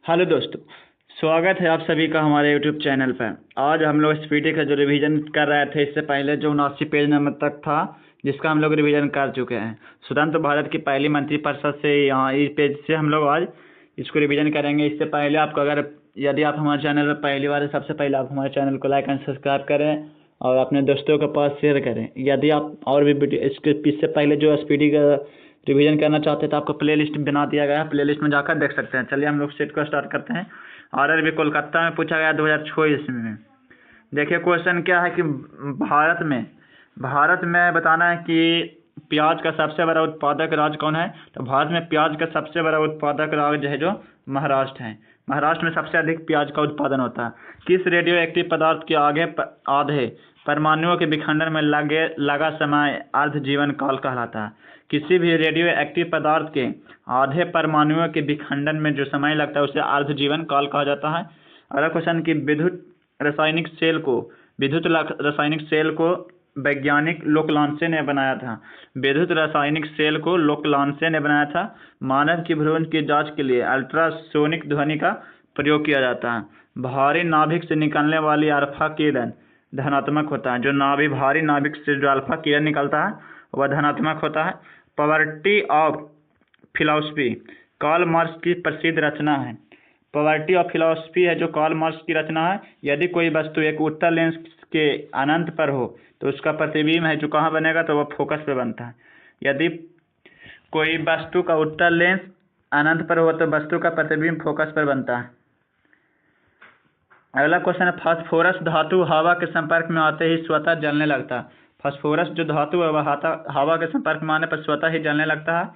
Hello दोस्तों, स्वागत है आप सभी का हमारे यूट्यूब चैनल पर। आज हम लोग एसपीटी का जो रिवीजन कर रहे थे, इससे पहले जो 79 पेज नंबर तक था, जिसका हम लोग रिवीजन कर चुके हैं। स्वतंत्र भारत की पहली मंत्रिपरिषद से यहाँ इस पेज से हम लोग आज इसको रिवीजन करेंगे। इससे पहले आपको यदि आप हमारे चैनल पर पहली बार है, सबसे पहले आप हमारे चैनल को लाइक एंड सब्सक्राइब करें और अपने दोस्तों के पास शेयर करें। यदि आप और भी इससे पहले जो एसपीटी का रिवीजन करना चाहते हैं तो आपको प्लेलिस्ट बना दिया गया है, प्लेलिस्ट में जाकर देख सकते हैं। चलिए हम लोग सेट को स्टार्ट करते हैं। आरआरबी कोलकाता में पूछा गया 2006 ईस्वी में। देखिए क्वेश्चन क्या है कि भारत में बताना है कि प्याज का सबसे बड़ा उत्पादक राज्य कौन है। तो भारत में प्याज का सबसे बड़ा उत्पादक राज्य है जो महाराष्ट्र है। महाराष्ट्र में सबसे अधिक प्याज का उत्पादन होता है। किस रेडियो एक्टिव पदार्थ के आधे परमाणुओं के विखंडन में लगा समय अर्ध जीवन काल कहलाता है। किसी भी रेडियो एक्टिव पदार्थ के आधे परमाणुओं के विखंडन में जो समय लगता है उसे अर्ध जीवन काल कहा जाता है। अगला क्वेश्चन की विद्युत रासायनिक सेल को वैज्ञानिक लोकलांसे ने बनाया था। विद्युत रासायनिक सेल को लोकलांसे ने बनाया था। मानव की भ्रूण की जांच के लिए अल्ट्रासोनिक ध्वनि का प्रयोग किया जाता है। भारी नाभिक से निकलने वाली अल्फा किरण धनात्मक होता है। जो भारी नाभिक से जो अल्फा किरण निकलता है वह धनात्मक होता है। Poverty of philosophy Karl Marx की प्रसिद्ध रचना है। पॉवर्टी ऑफ फिलॉसफी है जो कार्ल मार्क्स की रचना है। यदि कोई वस्तु एक उत्तल लेंस के अनंत पर हो तो उसका प्रतिबिंब है जो कहाँ बनेगा, तो वह फोकस पे बनता है। यदि कोई वस्तु का उत्तल लेंस अनंत पर हो तो वस्तु का प्रतिबिंब फोकस पर बनता है। अगला क्वेश्चन है फास्फोरस धातु हवा के संपर्क में आते ही स्वतः जलने लगता है। फास्फोरस जो धातु है वह हवा के संपर्क में आने पर स्वतः ही जलने लगता है।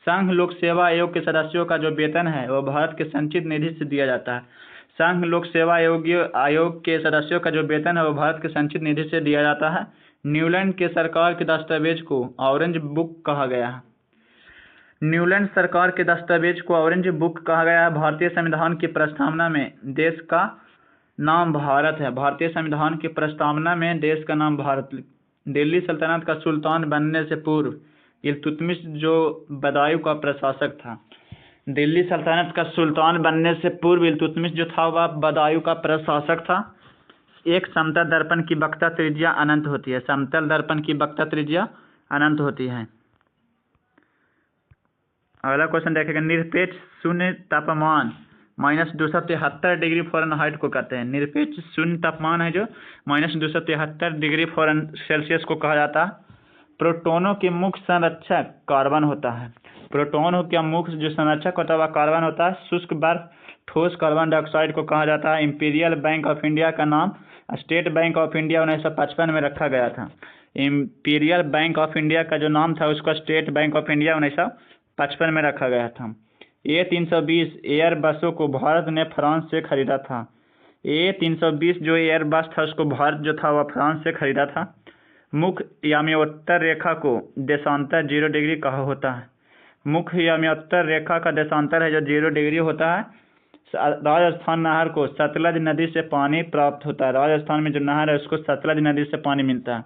संघ लोक सेवा आयोग के सदस्यों का जो वेतन है वह भारत के संचित निधि से दिया जाता है। संघ लोक सेवा आयोग के सदस्यों का जो वेतन है वह भारत के संचित निधि से दिया जाता है। न्यूलैंड के सरकार के दस्तावेज को ऑरेंज बुक कहा गया है। न्यूलैंड सरकार के दस्तावेज को ऑरेंज बुक कहा गया है। भारतीय संविधान की प्रस्तावना में देश का नाम भारत है। भारतीय संविधान की प्रस्तावना में देश का नाम भारत। दिल्ली सल्तनत का सुल्तान बनने से पूर्व इल्तुतमिश जो बदायूं का प्रशासक था। दिल्ली सल्तनत का सुल्तान बनने से पूर्व इल्तुतमिश जो था वह बदायूं का प्रशासक था। एक समतल दर्पण की वक्रता त्रिज्या अनंत होती है। समतल दर्पण की वक्रता त्रिज्या अनंत होती है। अगला क्वेश्चन देखेंगे निरपेक्ष शून्य तापमान -273 डिग्री फ़ारेनहाइट को कहते हैं। निरपेक्ष शून्य तापमान है जो -273 डिग्री सेल्सियस को कहा जाता है। प्रोटोनों के मुख्य संरक्षक कार्बन होता है। प्रोटोनों का मुख्य जो संरक्षक होता है वह कार्बन होता है। शुष्क बर्फ ठोस कार्बन डाइऑक्साइड को कहा जाता है। इंपीरियल बैंक ऑफ इंडिया का नाम स्टेट बैंक ऑफ इंडिया 1955 में रखा गया था। इंपीरियल बैंक ऑफ इंडिया का जो नाम था उसका स्टेट बैंक ऑफ इंडिया 1955 में रखा गया था। A320 एयर बसों को भारत ने फ्रांस से खरीदा था। A320 जो एयर बस था उसको भारत जो था वह फ्रांस से खरीदा था। मुख्य याम्योत्तर रेखा को देशांतर 0 डिग्री कहा होता है। मुख्य याम्योत्तर रेखा का देशांतर है जो 0 डिग्री होता है। राजस्थान नहर को सतलज नदी से पानी प्राप्त होता है। राजस्थान में जो नहर है उसको सतलज नदी से पानी मिलता है।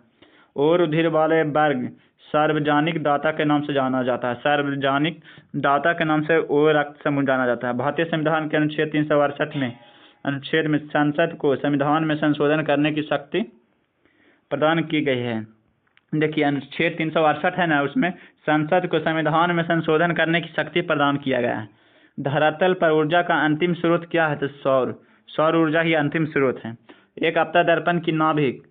और उधर वाले वर्ग सार्वजनिक दाता के नाम से जाना जाता है। सार्वजनिक दाता के नाम से वो रक्त समूह जाना जाता है। भारतीय संविधान के अनुच्छेद 368 में अनुच्छेद में संसद को संविधान में संशोधन करने की शक्ति प्रदान की गई है। देखिए अनुच्छेद 368 है ना, उसमें संसद को संविधान में संशोधन करने की शक्ति प्रदान किया गया है। धरातल पर ऊर्जा का अंतिम स्रोत क्या है? तो सौर ऊर्जा ही अंतिम स्रोत है। एक आपतन दर्पण की नाभिक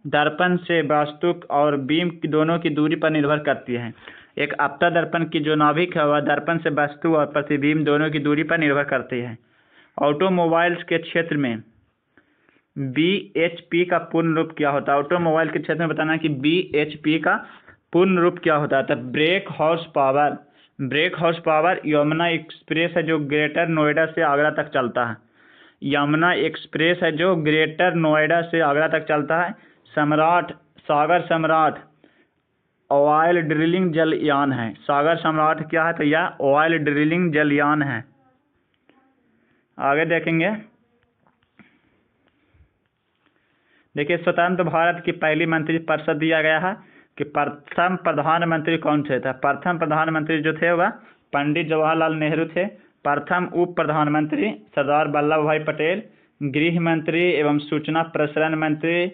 दर्पण से वस्तु और बीम की दोनों की दूरी पर निर्भर करती है। एक आपतन दर्पण की जो नाभिक है वह दर्पण से वस्तु और प्रतिबिंब दोनों की दूरी पर निर्भर करती है। ऑटोमोबाइल्स के क्षेत्र में BHP का पूर्ण रूप क्या होता है? ऑटोमोबाइल के क्षेत्र में बताना है कि BHP का पूर्ण रूप क्या होता है। तो break horse power Yamuna express है जो ग्रेटर नोएडा से आगरा तक चलता है। यमुना एक्सप्रेस है जो ग्रेटर नोएडा से आगरा तक चलता है। सागर सम्राट ऑयल ड्रिलिंग जलयान है। सागर सम्राट क्या है? तो यह ऑयल ड्रिलिंग जलयान है। आगे देखेंगे। देखिए स्वतंत्र भारत की पहली मंत्रिपरिषद दिया गया है कि प्रथम प्रधानमंत्री कौन थे। था प्रथम प्रधानमंत्री जो थे वह पंडित जवाहरलाल नेहरू थे। प्रथम उप प्रधानमंत्री सरदार वल्लभ भाई पटेल, गृह मंत्री एवं सूचना प्रसारण मंत्री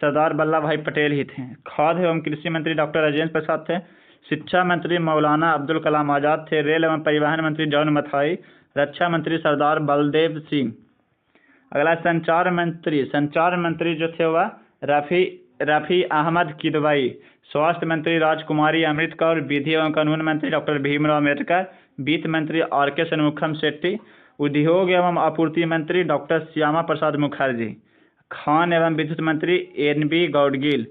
सरदार वल्लभ भाई पटेल ही थे। खाद्य एवं कृषि मंत्री डॉक्टर राजेंद्र प्रसाद थे। शिक्षा मंत्री मौलाना अब्दुल कलाम आज़ाद थे। रेल एवं परिवहन मंत्री जॉन मथाई। रक्षा मंत्री सरदार बलदेव सिंह। अगला संचार मंत्री जो थे वह रफ़ी अहमद किदवई। स्वास्थ्य मंत्री राजकुमारी अमृत कौर। विधि एवं कानून मंत्री डॉक्टर भीमराव अम्बेडकर। वित्त मंत्री आर.के. षणमुखम शेट्टी। उद्योग एवं आपूर्ति मंत्री डॉक्टर श्यामा प्रसाद मुखर्जी। खान एवं विद्युत मंत्री एन.बी. गौडगिल।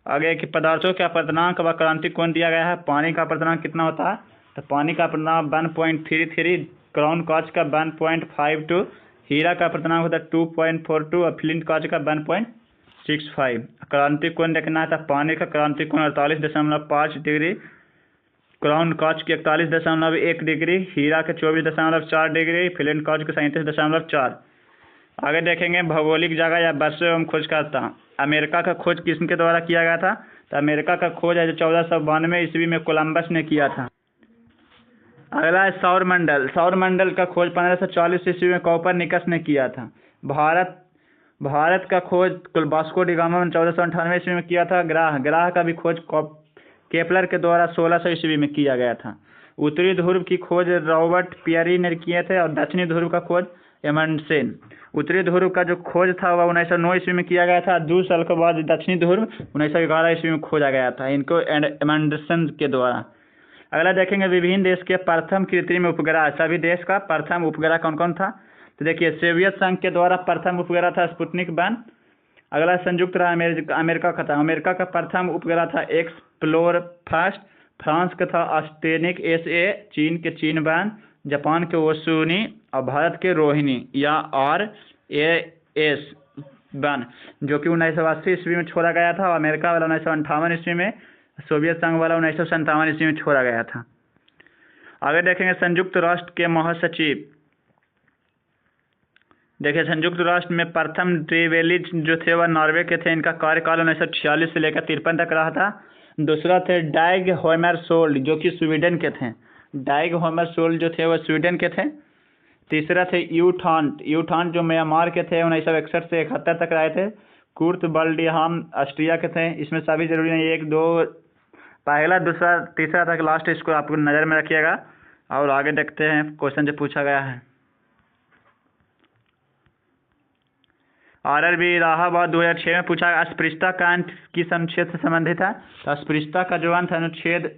आगे के पदार्थों के अपवर्तनांक व क्रांति कोण दिया गया है। पानी का अपवर्तनांक कितना होता है, तो पानी का अपवर्तनांक 1.33, क्राउन कांच का 1.52, हीरा का अपवर्तनांक होता है 2.42 और फ्लिंट कांच का 1.65। क्रांति कोण देखना है तो पानी का क्रांति कोण 48.5 डिग्री, क्राउन कांच की 41.1 डिग्री, हीरा के 24.4 डिग्री, फ्लिंट कांच के 37.4। आगे देखेंगे भौगोलिक जगह या वर्षों एवं खोजकर्ता। अमेरिका का खोज किसके द्वारा किया गया था, तो अमेरिका का खोज है जो 1492 ईस्वी में कोलंबस ने किया था। अगला है सौर मंडल का खोज 1540 ईस्वी में कोपरनिकस ने किया था। भारत का खोज वास्को डी गामा ने 1498 ईस्वी में किया था। ग्रह का भी खोज केपलर के द्वारा 1600 ईस्वी में किया गया था। उत्तरी ध्रुव की खोज रॉबर्ट पियरी ने किए थे और दक्षिणी ध्रुव का खोज एमंडसेन। उत्तरी ध्रुव का जो खोज था वह 1909 ईस्वी में किया गया था। 2 साल के बाद दक्षिणी ध्रुव 1911 ईस्वी में खोजा गया था, इनको एमंडसन के द्वारा। अगला देखेंगे विभिन्न देश के प्रथम कृत्रिम उपग्रह। सभी देश का प्रथम उपग्रह कौन कौन था, तो देखिए सोवियत संघ के द्वारा प्रथम उपग्रह था स्पुतनिक 1। अगला संयुक्त राज्य अमेरिका का था। अमेरिका का प्रथम उपग्रह था एक्सप्लोर फर्स्ट। फ्रांस का था अस्टेनिक SA। चीन के चीन 1। जापान के ओसुनी और भारत के रोहिणी या RAS 1, जो कि 1980 ईस्वी में छोड़ा गया था। और अमेरिका वाला 1958 ईस्वी में, सोवियत संघ वाला 1957 ईस्वी में छोड़ा गया था। आगे देखेंगे संयुक्त राष्ट्र के महासचिव। देखिए संयुक्त राष्ट्र में प्रथम ड्रीवेलिज जो थे वह नॉर्वे के थे। इनका कार्यकाल 1946 से लेकर 53 तक रहा था। दूसरा थे डाइग हैमरशोल्ड जो कि स्वीडन के थे। डाइग हैमरशोल्ड जो थे वह स्वीडन के थे। तीसरा थे यूठांट जो म्यांमार के थे, 1961 से 71 तक रहे थे। कुर्ट बल्डिहाम ऑस्ट्रिया के थे। इसमें सभी जरूरी नहीं, 1 2 पहला दूसरा तीसरा तक लास्ट, इसको आपको नज़र में रखिएगा। और आगे देखते हैं क्वेश्चन जो पूछा गया है। RRB इलाहाबाद 2006 में पूछा अस्पृश्यता का अंत किस अनुच्छेद से संबंधित है, तो अस्पृश्यता का जो अंत अनुच्छेद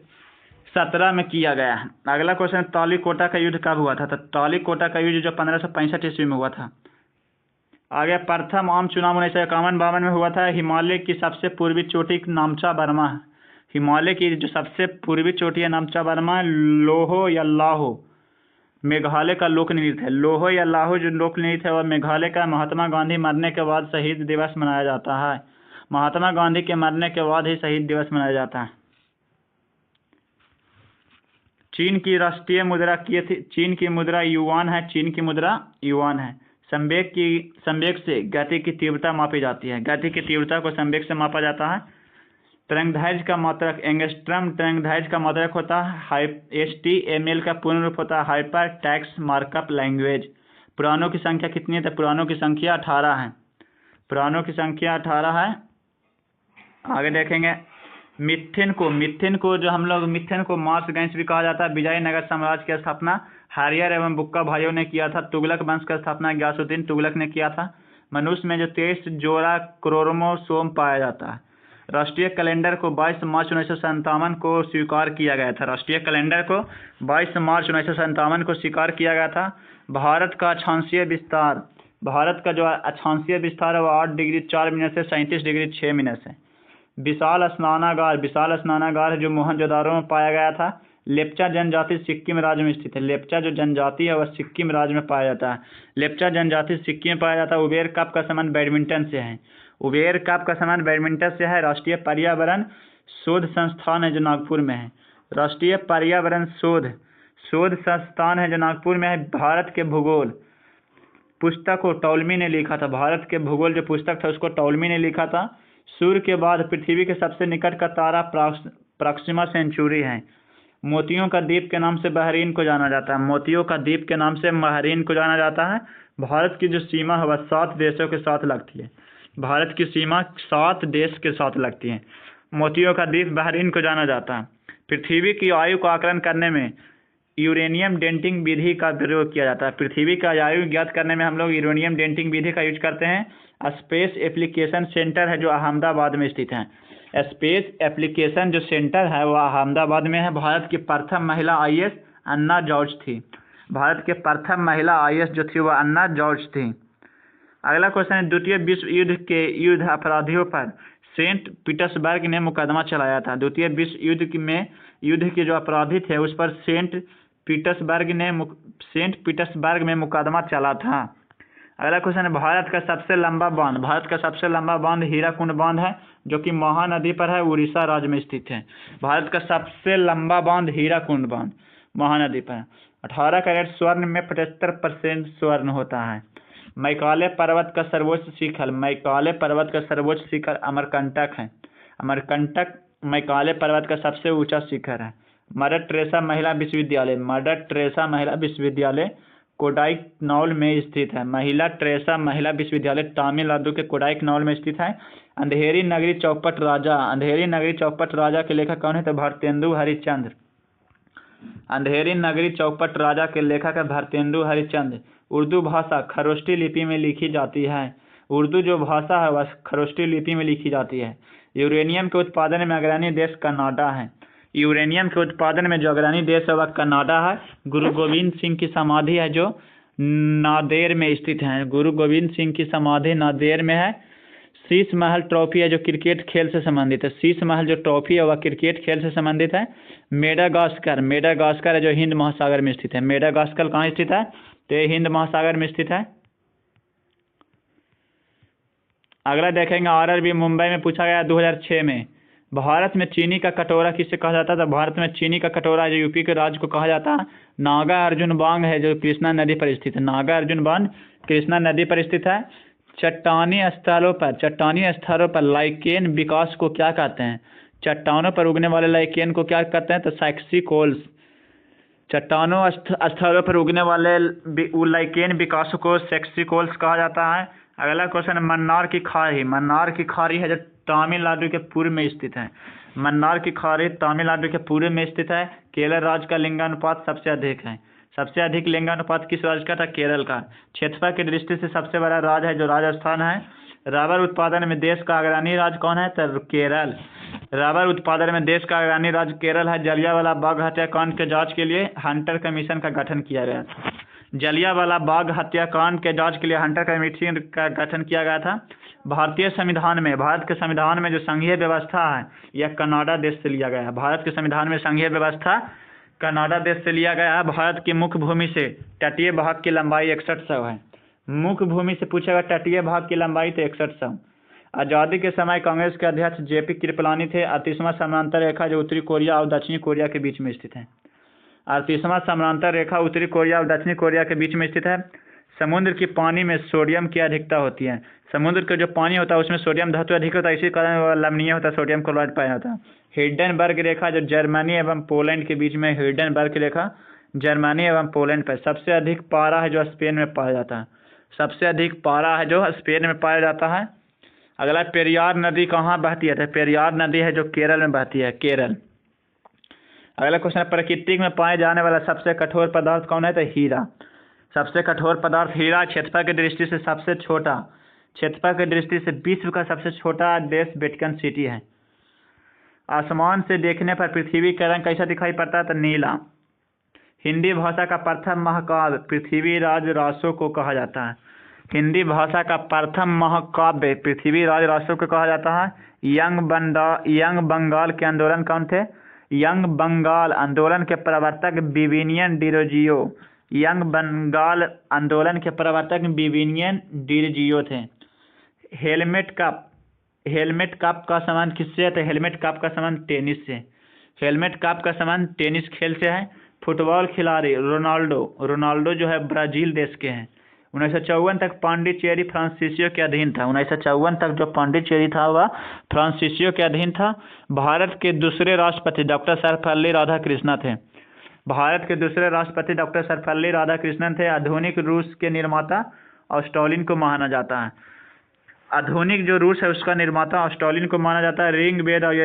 17 में किया गया है। अगला क्वेश्चन तालिकोटा का युद्ध कब हुआ था, तो तालिकोटा का युद्ध जो 1565 ईस्वी में हुआ था। आगे प्रथम आम चुनाव 1951-52 में हुआ था। हिमालय की सबसे पूर्वी चोटी नामचा बर्मा है। हिमालय की जो सबसे पूर्वी चोटी है नामचा बर्मा। लोहो या लाहो मेघालय का लोक नृत्य है। लोहो या लाहो जो लोक नृत्य है वह मेघालय का महात्मा गांधी मरने के बाद शहीद दिवस मनाया जाता है। महात्मा गांधी के मरने के बाद ही शहीद दिवस मनाया जाता है। चीन की राष्ट्रीय मुद्रा चीन की मुद्रा युआन है। चीन की मुद्रा युआन है। संवेग से गति की तीव्रता मापी जाती है। गति की तीव्रता को संवेग से मापा जाता है। तरंगदैर्घ्य का मात्रक एंगस्ट्रम तरंगदैर्घ्य का मात्रक होता है। HTML का पूर्ण रूप होता है हाइपर टेक्स्ट मार्कअप लैंग्वेज। पुराणों की संख्या कितनी है, तो पुराणों की संख्या 18 है। पुराणों की संख्या 18 है। आगे देखेंगे मिथिन को जो हम लोग मिथिन को मार्सगंज भी कहा जाता है। विजयनगर साम्राज्य की स्थापना हरियर एवं बुक्का भाइयों ने किया था। तुगलक वंश का स्थापना गयासुद्दीन तुगलक ने किया था। मनुष्य में जो 23 जोड़ा क्रोमोसोम पाया जाता है। राष्ट्रीय कैलेंडर को 22 मार्च 1957 को स्वीकार किया गया था। राष्ट्रीय कैलेंडर को 22 मार्च 1957 को स्वीकार किया गया था। भारत का अक्षांशीय विस्तार है वो 8 डिग्री 4 मिनट से 37 डिग्री 6 मिनट से। विशाल स्नानागार जो मोहनजोदारो में पाया गया था। लेप्चा जनजाति सिक्किम राज्य में स्थित है। लेप्चा जो जनजाति है वह सिक्किम राज्य में पाया जाता है। लेप्चा जनजाति सिक्किम में पाया जाता है। उबेर कप का संबंध बैडमिंटन से है। उबेर कप का संबंध बैडमिंटन से है। राष्ट्रीय पर्यावरण शोध संस्थान है जो नागपुर में है। राष्ट्रीय पर्यावरण शोध संस्थान है जो नागपुर में है। भारत के भूगोल पुस्तक को टॉलमी ने लिखा था। भारत के भूगोल जो पुस्तक था उसको टॉलमी ने लिखा था। सूर्य के बाद पृथ्वी के सबसे निकट का तारा प्रॉक्सिमा सेंचुरी है। मोतियों का द्वीप के नाम से बहरीन को जाना जाता है। मोतियों का द्वीप के नाम से बहरीन को जाना जाता है। भारत की जो सीमा है वह 7 देशों के साथ लगती है। भारत की सीमा 7 देश के साथ लगती है। मोतियों का द्वीप बहरीन को जाना जाता है। पृथ्वी की आयु का आकलन करने में यूरेनियम डेटिंग विधि का प्रयोग किया जाता है। पृथ्वी का आयु ज्ञात करने में हम लोग यूरेनियम डेटिंग विधि का यूज करते हैं। स्पेस एप्लीकेशन सेंटर है जो अहमदाबाद में स्थित है। स्पेस एप्लीकेशन जो सेंटर है वह अहमदाबाद में है। भारत की प्रथम महिला IAS अन्ना जॉर्ज थी। भारत के प्रथम महिला IAS जो थी वह अन्ना जॉर्ज थी। अगला क्वेश्चन है, द्वितीय विश्व युद्ध के युद्ध अपराधियों पर सेंट पीटर्सबर्ग ने मुकदमा चलाया था। द्वितीय विश्व युद्ध में युद्ध के जो अपराधी थे उस पर सेंट पीटर्सबर्ग में मुकदमा चला था। अगला क्वेश्चन है, भारत का सबसे लंबा बांध। भारत का सबसे लंबा बांध हीराकुंड बांध है जो कि महानदी पर है, उड़ीसा राज्य में स्थित है। भारत का सबसे लंबा बांध हीराकुंड बांध महानदी पर है। 18 कैरेट स्वर्ण में 75% स्वर्ण होता है। मैकाले पर्वत का सर्वोच्च शिखर। मैकाले पर्वत का सर्वोच्च शिखर अमरकंटक है। अमरकंटक मैकाले पर्वत का सबसे ऊंचा शिखर है। मदर टेरेसा महिला विश्वविद्यालय। मदर टेरेसा महिला विश्वविद्यालय कोडाईकनाल में स्थित है। महिला टेरेसा महिला विश्वविद्यालय तमिलनाडु के कोडाईकनाल में स्थित है। अंधेरी नगरी चौपट राजा। अंधेरी नगरी चौपट राजा के लेखक कौन है? तो भारतेंदु हरिश्चंद्र। अंधेरी नगरी चौपट राजा के लेखक है भारतेंदु हरिश्चंद्र। उर्दू भाषा खरोष्टी लिपि में लिखी जाती है। उर्दू जो भाषा है वह खरोष्टी लिपि में लिखी जाती है। यूरेनियम के उत्पादन में अग्रणी देश कनाडा है। यूरेनियम के उत्पादन में जो अग्रणी देश है वह कनाडा है। गुरु गोविंद सिंह की समाधि है जो नांदेड़ में स्थित है। गुरु गोविंद सिंह की समाधि नांदेड़ में है। शीश महल ट्रॉफी है जो क्रिकेट खेल से संबंधित है। शीश महल जो ट्रॉफी है वह क्रिकेट खेल से संबंधित है। मेडागास्कर। मेडागास्कर है जो हिंद महासागर में स्थित है। मेडागास्कर कहाँ स्थित है? तो ये हिंद महासागर में स्थित है। अगला देखेंगे, RRB मुंबई में पूछा गया 2006 में, भारत में चीनी का कटोरा किसे कहा जाता था? भारत में चीनी का कटोरा जो यूपी के राज्य को कहा जाता है नागा अर्जुन बांध है जो कृष्णा नदी पर स्थित है। नागा अर्जुन बांध कृष्णा नदी पर स्थित है। चट्टानी स्थलों पर लाइकेन विकास को क्या कहते हैं? चट्टानों पर उगने वाले लाइकेन को क्या कहते हैं? तो सैक्सिकोल्स। चट्टानों स्थलों पर उगने वाले लाइकेन विकास को सैक्सिकोल्स कहा जाता है। अगला क्वेश्चन, मन्नार की खाड़ी। मन्नार की खाड़ी है जो तमिलनाडु के पूर्व में स्थित है। मन्नार की खाड़ी तमिलनाडु के पूर्व में स्थित है। केरल राज्य का लिंगानुपात सबसे अधिक है। सबसे अधिक लिंगानुपात किस राज्य का था? केरल का। क्षेत्रफल की दृष्टि से सबसे बड़ा राज्य है जो राजस्थान है। रबर उत्पादन में देश का अग्रणी राज्य कौन है? तो केरल। रबर उत्पादन में देश का अग्रणी राज्य केरल है। जलियांवाला बाग हत्याकांड के जांच के लिए हंटर कमीशन का गठन किया गया था। जलियांवाला बाग हत्याकांड के जांच के लिए हंटर कमीशन का गठन किया गया था। भारतीय संविधान में, भारत के संविधान में जो संघीय व्यवस्था है यह कनाडा देश से लिया गया है। भारत के संविधान में संघीय व्यवस्था कनाडा देश से लिया गया है। भारत की मुख्य भूमि से तटीय भाग की लंबाई 6100 है। मुख्य भूमि से पूछेगा तटीय भाग की लंबाई तो 6100। आज़ादी के समय कांग्रेस के अध्यक्ष JP कृपलानी थे। 38वां समानांतर रेखा जो उत्तरी कोरिया और दक्षिणी कोरिया के बीच में स्थित है। 38वां समानांतर रेखा उत्तरी कोरिया और दक्षिणी कोरिया के बीच में स्थित है। समुद्र की पानी में सोडियम की अधिकता होती है। समुद्र का जो पानी होता है उसमें सोडियम धातु अधिक होता है, इसी कारण वह लवणीय होता है, सोडियम क्लोराइड पाया जाता है। हिंडनबर्ग रेखा जो जर्मनी एवं पोलैंड के बीच में, हिंडनबर्ग रेखा जर्मनी एवं पोलैंड पर। सबसे अधिक पारा है जो स्पेन में पाया जाता है। सबसे अधिक पारा है जो स्पेन में पाया जाता है। अगला, पेरियार नदी कहाँ बहती है? तो पेरियार नदी है जो केरल में बहती है, केरल। अगला क्वेश्चन, प्रकृति में पाए जाने वाला सबसे कठोर पदार्थ कौन है? तो हीरा। सबसे कठोर पदार्थ हीरा। क्षेत्रफल की दृष्टि से सबसे छोटा, क्षेत्रफल की दृष्टि से विश्व का सबसे छोटा देश वेटिकन सिटी है। आसमान से देखने पर पृथ्वी का रंग कैसा दिखाई पड़ता है? तो नीला। हिंदी भाषा का प्रथम महाकाव्य पृथ्वीराज रासो को कहा जाता है। हिंदी भाषा का प्रथम महाकाव्य पृथ्वीराज रासो को कहा जाता है। यंग बंगाल के आंदोलन कौन थे? यंग बंगाल आंदोलन के प्रवर्तक विवियन डिरोजियो। यंग बंगाल आंदोलन के प्रवर्तक विवियन डिरोजियो थे। हेलमेट कप का संबंध किससे है? तो हेलमेट कप का संबंध टेनिस से। हेलमेट कप का संबंध टेनिस खेल से है। फुटबॉल खिलाड़ी रोनाल्डो जो है ब्राजील देश के हैं। 1954 तक पांडिचेरी फ्रांसीसियों के अधीन था। 1954 तक जो पांडिचेरी था वह फ्रांसीसियों के अधीन था। भारत के दूसरे राष्ट्रपति डॉक्टर सर्वपल्ली राधाकृष्णन थे। भारत के दूसरे राष्ट्रपति डॉक्टर सर्वपल्ली राधाकृष्णन थे। आधुनिक रूस के निर्माता और स्टालिन को माना जाता है। आधुनिक जो रूस है उसका निर्माता और स्टालिन को माना जाता है। ऋग्वेद और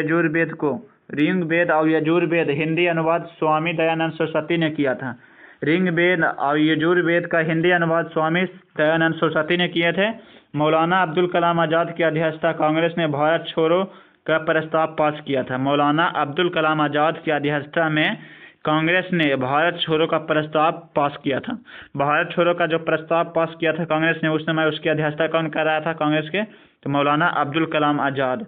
यजुर्वेद हिंदी अनुवाद स्वामी दयानंद सरस्वती ने किया था। ऋग्वेद और यजुर्वेद का हिंदी अनुवाद स्वामी दयानंद सरस्वती ने किए थे। मौलाना अब्दुल कलाम आज़ाद की अध्यक्षता कांग्रेस ने भारत छोड़ो का प्रस्ताव पास किया था। मौलाना अब्दुल कलाम आज़ाद की अध्यक्षता में कांग्रेस ने भारत छोड़ो का प्रस्ताव पास किया था। भारत छोड़ो का जो प्रस्ताव पास किया था कांग्रेस ने, उस समय उसकी अध्यक्षता कौन कर रहा था कांग्रेस के? तो मौलाना अब्दुल कलाम आज़ाद।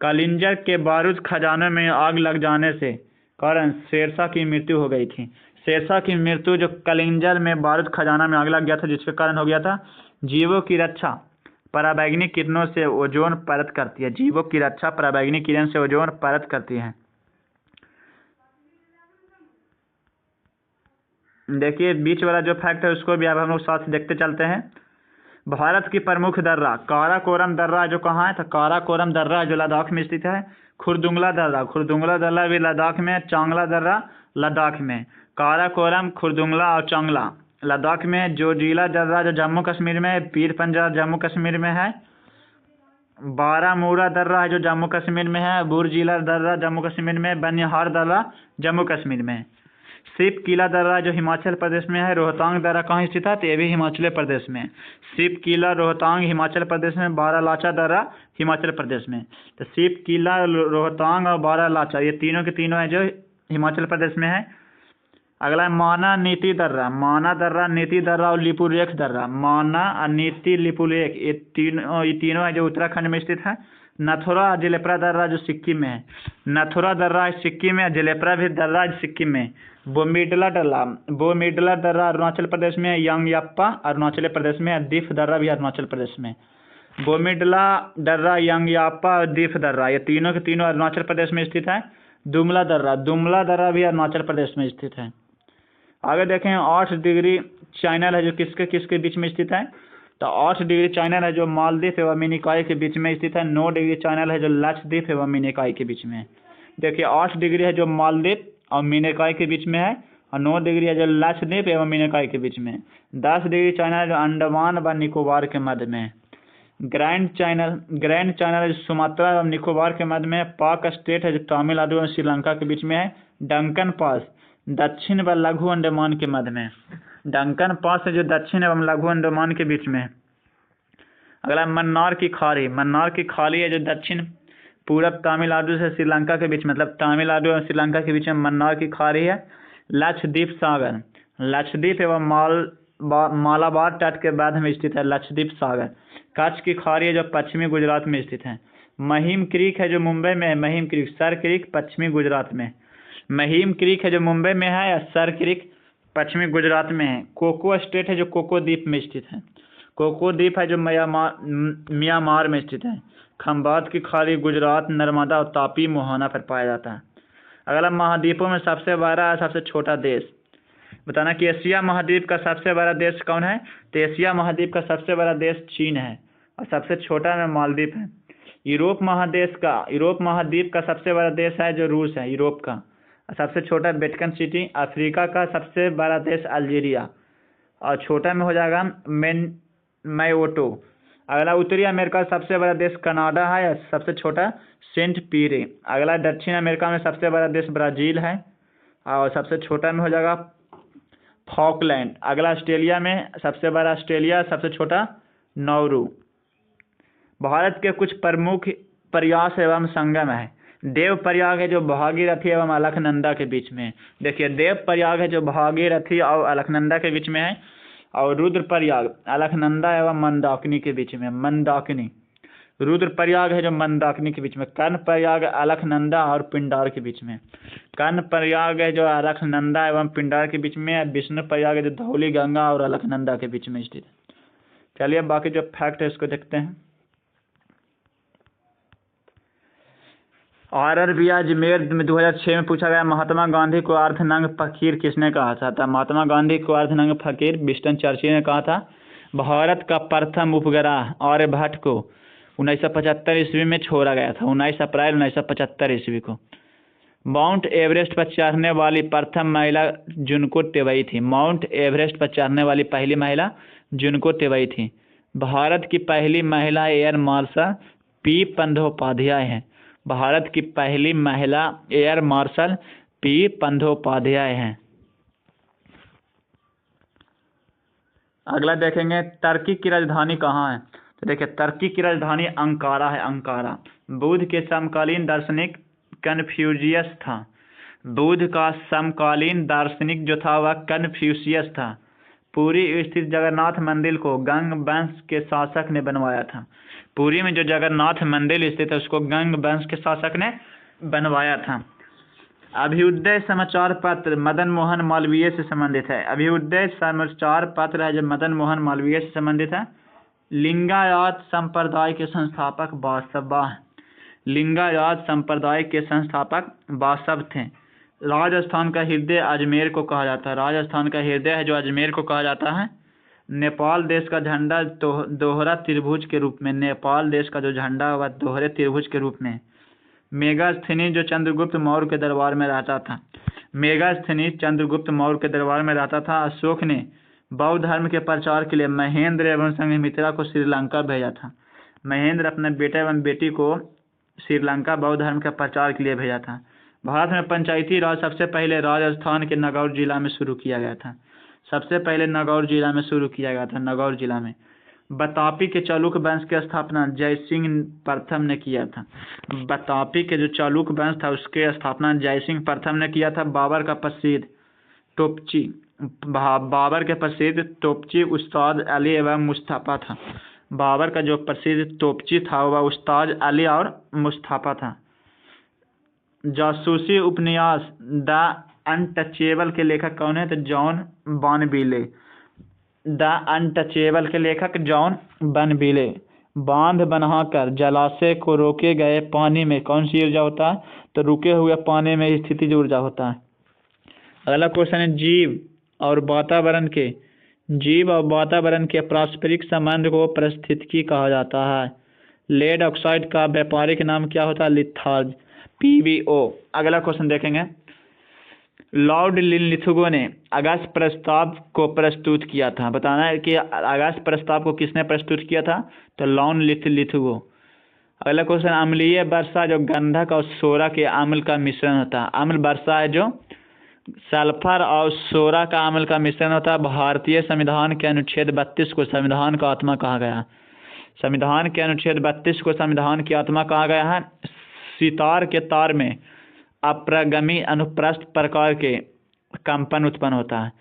कलिंजर के बारूद खजाने में आग लग जाने से कारण शेरशाह की मृत्यु हो गई थी। शेरशाह की मृत्यु जो कलिंजर में बारूद खजाना में आग लग गया था जिसके कारण हो गया था। जीवों की रक्षा पराबैंगनी किरणों से ओजोन परत करती है। जीवों की रक्षा पराबैंगनी किरण से ओजोन परत करती है। देखिए बीच वाला जो फैक्ट है उसको भी अब हम लोग साथ देखते चलते हैं। भारत की प्रमुख दर्रा काराकोरम दर्रा जो कहाँ है? तो काराकोरम दर्रा जो लद्दाख में स्थित है। खुरदुंगला दर्रा भी लद्दाख में। चांगला दर्रा लद्दाख में। काराकोरम, खुरदुंगला और चांगला लद्दाख में। जोजिला दर्रा जो जम्मू कश्मीर में। पीर पंजाल जम्मू कश्मीर में है। बारामूला दर्रा है जो जम्मू कश्मीर में है। बुरजिला दर्रा जम्मू कश्मीर में। बनिहार दर्रा जम्मू कश्मीर में। सिप किला दर्रा जो हिमाचल प्रदेश में है। रोहतांग दर्रा कहाँ स्थित है? तो ये भी हिमाचल प्रदेश में। सिप किला रोहतांग हिमाचल प्रदेश में। बारालाचा दर्रा हिमाचल प्रदेश में। तो सिप किला, रोहतांग और बारालाचा ये तीनों के तीनों है जो हिमाचल प्रदेश में है। अगला माना नीति दर्रा नीति दर्रा और लिपुलेख दर्रा। माना, नीति, लिपुलेख ये तीनों है जो उत्तराखंड में स्थित है। नथुरा जलेपरा दर्रा जो सिक्किम में है। नथुरा दर्रा सिक्किम में, जलेपरा भी दर्रा सिक्किम में। बोमिडला दर्रा अरुणाचल प्रदेश में। यांगयाप्पा अरुणाचल प्रदेश में। दीफ दर्रा भी अरुणाचल प्रदेश में। बोमिडला दर्रा, यांगयाप्पा और दीफ दर्रा ये तीनों के तीनों अरुणाचल प्रदेश में स्थित है। दुमला दर्रा भी अरुणाचल प्रदेश में स्थित है। आगे देखें 8 डिग्री चैनल है जो किसके किसके बीच में स्थित है? तो 8 डिग्री चैनल है जो मालदीव एवं मिनिकॉय के बीच में स्थित है। 9 डिग्री चैनल है जो लक्षद्वीप एवं मिनिकॉय के बीच में है। देखिए 8 डिग्री है जो मालदीव और मिनिकॉय के बीच में है और 9 डिग्री है जो लक्षद्वीप एवं मिनिकॉय के बीच में। 10 डिग्री चैनल जो अंडमान व निकोबार के मध्य में। ग्रैंड चैनल है जो सुमात्रा एवं निकोबार के मध्य में। पाक स्टेट है जो तमिलनाडु और श्रीलंका के बीच में है। डंकन पास दक्षिण व लघु अंडमान के मध्य में। डंकन पास है जो दक्षिण एवं लघु अंडमान के बीच में। अगला मन्नार की खाड़ी है जो दक्षिण पूरब तमिलनाडु से श्रीलंका के बीच, मतलब तमिलनाडु और श्रीलंका के बीच में मन्नार की खाड़ी है। लक्षद्वीप एवं मालाबार तट के बाद में स्थित है लक्षद्वीप सागर। कच्छ की खाड़ी है जो पश्चिमी गुजरात में स्थित है। महिम क्रीक है जो मुंबई में है। महिम क्रीक, सर क्रीक पश्चिमी गुजरात में। महिम क्रीक है जो मुंबई में है या सर क्रीक पश्चिमी गुजरात में है। कोको स्टेट है जो कोको द्वीप में स्थित है। कोको द्वीप है जो म्यांमार में स्थित है। खंबात की खाड़ी गुजरात, नर्मदा और तापी मोहाना पर पाया जाता है। अगला महाद्वीपों में सबसे बड़ा और सबसे छोटा देश बताना कि एशिया महाद्वीप का सबसे बड़ा देश कौन है? तो एशिया महाद्वीप का सबसे बड़ा देश चीन है और सबसे छोटा में मालदीव है। यूरोप महाद्वीप का सबसे बड़ा देश है जो रूस है, यूरोप का। सबसे छोटा वेटिकन सिटी। अफ्रीका का सबसे बड़ा देश अल्जीरिया और छोटा में हो जाएगा मैओटो। अगला उत्तरी अमेरिका का सबसे बड़ा देश कनाडा है, सबसे छोटा सेंट पीरे। अगला दक्षिण अमेरिका में सबसे बड़ा देश ब्राज़ील है और सबसे छोटा में हो जाएगा फॉकलैंड। अगला ऑस्ट्रेलिया में सबसे बड़ा ऑस्ट्रेलिया, सबसे छोटा नाउरू। भारत के कुछ प्रमुख प्रयास एवं संगम है। देव प्रयाग है जो भागीरथी एवं अलकनंदा के बीच में। देखिए देव प्रयाग है जो भागीरथी और अलकनंदा के बीच में है और रुद्रप्रयाग अलकनंदा एवं मंदाकिनी के बीच में। मंदाकिनी रुद्रप्रयाग है जो मंदाकिनी के बीच में। कर्णप्रयाग अलकनंदा और पिंडार के बीच में। कर्णप्रयाग है जो अलकनंदा एवं पिंडार के बीच में। विष्णुप्रयाग है जो धौली गंगा और अलकनंदा के बीच में स्थित है। चलिए बाकी जो फैक्ट है इसको देखते हैं। RRB अजमेर में 2006 में पूछा गया महात्मा गांधी को अर्धनंग फकीर किसने कहा था? महात्मा गांधी को अर्धनंग फकीर विंस्टन चर्चिल ने कहा था। भारत का प्रथम उपग्रह आर्यभट्ट को 1975 ईस्वी में छोड़ा गया था, 19 अप्रैल 1975 ईस्वी को। माउंट एवरेस्ट पर चढ़ने वाली प्रथम महिला जुनको टेबई थी। माउंट एवरेस्ट पर चढ़ने वाली पहली महिला जुनको टेबई थी। भारत की पहली महिला एयर मार्शल पी बंदोपाध्याय हैं। भारत की पहली महिला एयर मार्शल पी बंदोपाध्याय हैं। अगला देखेंगे तुर्की की राजधानी कहाँ है। तो देखिए तुर्की की राजधानी अंकारा है, अंकारा। बुद्ध के समकालीन दार्शनिक कन्फ्यूशियस था। बुद्ध का समकालीन दार्शनिक जो था वह कन्फ्यूशियस था। पुरी स्थित जगन्नाथ मंदिर को गंग वंश के शासक ने बनवाया था। पुरी में जो जगन्नाथ मंदिर स्थित है उसको गंग वंश के शासक ने बनवाया था। अभ्युदय समाचार पत्र मदन मोहन मालवीय से संबंधित है। अभ्युदय समाचार पत्र है जो मदन मोहन मालवीय से संबंधित है। लिंगायत संप्रदाय के संस्थापक बासवा। लिंगायत संप्रदाय के संस्थापक बासव थे। राजस्थान का हृदय अजमेर को कहा जाता है। राजस्थान का हृदय है जो अजमेर को कहा जाता है। नेपाल देश का झंडा दोहरा त्रिभुज के रूप में, नेपाल देश का जो झंडा वह दोहरे त्रिभुज के रूप में। मेगास्थनीज जो चंद्रगुप्त मौर्य के दरबार में रहता था। मेगास्थनीज चंद्रगुप्त मौर्य के दरबार में रहता था। अशोक ने बौद्ध धर्म के प्रचार के लिए महेंद्र एवं संघमित्रा को श्रीलंका भेजा था। महेंद्र अपने बेटे एवं बेटी को श्रीलंका बौद्ध धर्म के प्रचार के लिए भेजा था। भारत में पंचायती राज सबसे पहले राजस्थान के नागौर जिला में शुरू किया गया था। सबसे पहले नागौर जिला में शुरू किया गया था, नागौर जिला में। बतापी के चालुक्य वंश की स्थापना जयसिंह प्रथम ने किया था। बतापी के जो चालुक्य वंश था उसके स्थापना जयसिंह प्रथम ने किया था। बाबर के प्रसिद्ध तोपची उस्ताद अली एवं मुस्तफा था। बाबर का जो प्रसिद्ध तोपची था वह उस्ताद अली और मुस्तफा था। जासूसी उपन्यास द अनटचेबल के लेखक कौन है। तो जॉन बॉनविले। द अनटचेबल के लेखक जॉन बॉनविले। बांध बनाकर जलाशय को रोके गए पानी में कौन सी ऊर्जा होता है। तो रुके हुए पानी में स्थितिज ऊर्जा होता है। अगला क्वेश्चन है जीव और वातावरण के पारस्परिक संबंध को पारिस्थितिकी कहा जाता है। लेड ऑक्साइड का व्यापारिक नाम क्या होता है। Litharge, PbO। अगला क्वेश्चन देखेंगे। लॉर्ड लिथगो ने अगस्त प्रस्ताव को प्रस्तुत किया था। बताना है कि अगस्त प्रस्ताव को किसने प्रस्तुत किया था। तो लॉर्ड लिथगो। अगला क्वेश्चन अम्लीय वर्षा जो गंधक और सोरा के अम्ल का मिश्रण होता है। अम्ल वर्षा है जो सल्फर और सोरा का अम्ल का मिश्रण होता है। भारतीय संविधान के अनुच्छेद 32 को संविधान का आत्मा कहा गया। संविधान के अनुच्छेद 32 को संविधान की आत्मा कहा गया है। सितार के तार में अप्रगामी अनुप्रस्थ प्रकार के कंपन उत्पन्न होता है।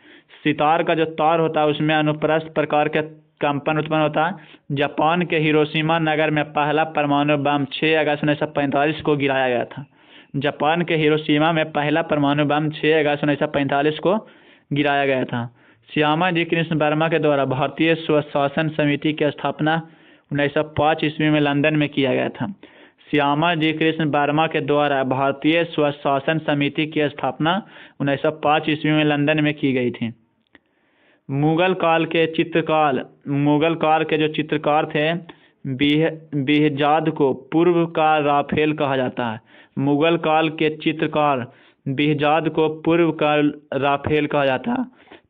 सितार का जो तार होता है उसमें अनुप्रस्थ प्रकार के कंपन उत्पन्न होता है। जापान के हिरोशिमा नगर में पहला परमाणु बम 6 अगस्त 1945 को गिराया गया था। जापान के हिरोशिमा में पहला परमाणु बम 6 अगस्त 1945 को गिराया गया था। श्यामाजी कृष्ण वर्मा के द्वारा भारतीय स्वशासन समिति की स्थापना 1905 ईस्वी में लंदन में किया गया था। श्यामाजी कृष्ण वर्मा के द्वारा भारतीय स्वशासन समिति की स्थापना 1905 ईस्वी में लंदन में की गई थी। मुगल काल के जो चित्रकार थे बिहजाद को पूर्व का राफेल कहा जाता है। मुगल काल के चित्रकार बिहजाद को पूर्व का राफेल कहा जाता है।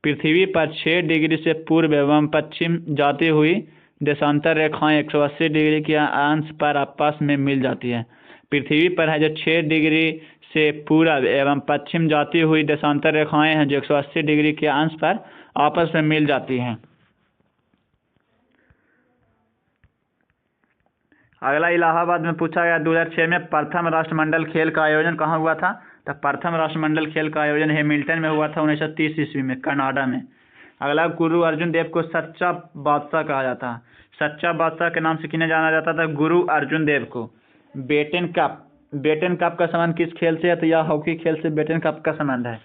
पृथ्वी पर 6 डिग्री से पूर्व एवं पश्चिम जाती हुई देशांतर रेखाएं 180 डिग्री के अंश पर आपस में मिल जाती है। पृथ्वी पर है जो 6 डिग्री से पूर्व एवं पश्चिम जाती हुई देशांतर रेखाएं हैं जो 180 डिग्री के अंश पर आपस में मिल जाती हैं। अगला इलाहाबाद में पूछा गया 2006 में प्रथम राष्ट्रमंडल खेल का आयोजन कहाँ हुआ था। तो प्रथम राष्ट्रमंडल खेल का आयोजन हैमिल्टन में हुआ था 1930 ईस्वी में, कनाडा में। अगला गुरु अर्जुन देव को सच्चा बादशाह कहा जाता है। सच्चा बादशाह के नाम से किन्हें जाना जाता था। गुरु अर्जुन देव को। बेटन कप का संबंध किस खेल से है। तो यह हॉकी खेल से बेटन कप का संबंध है।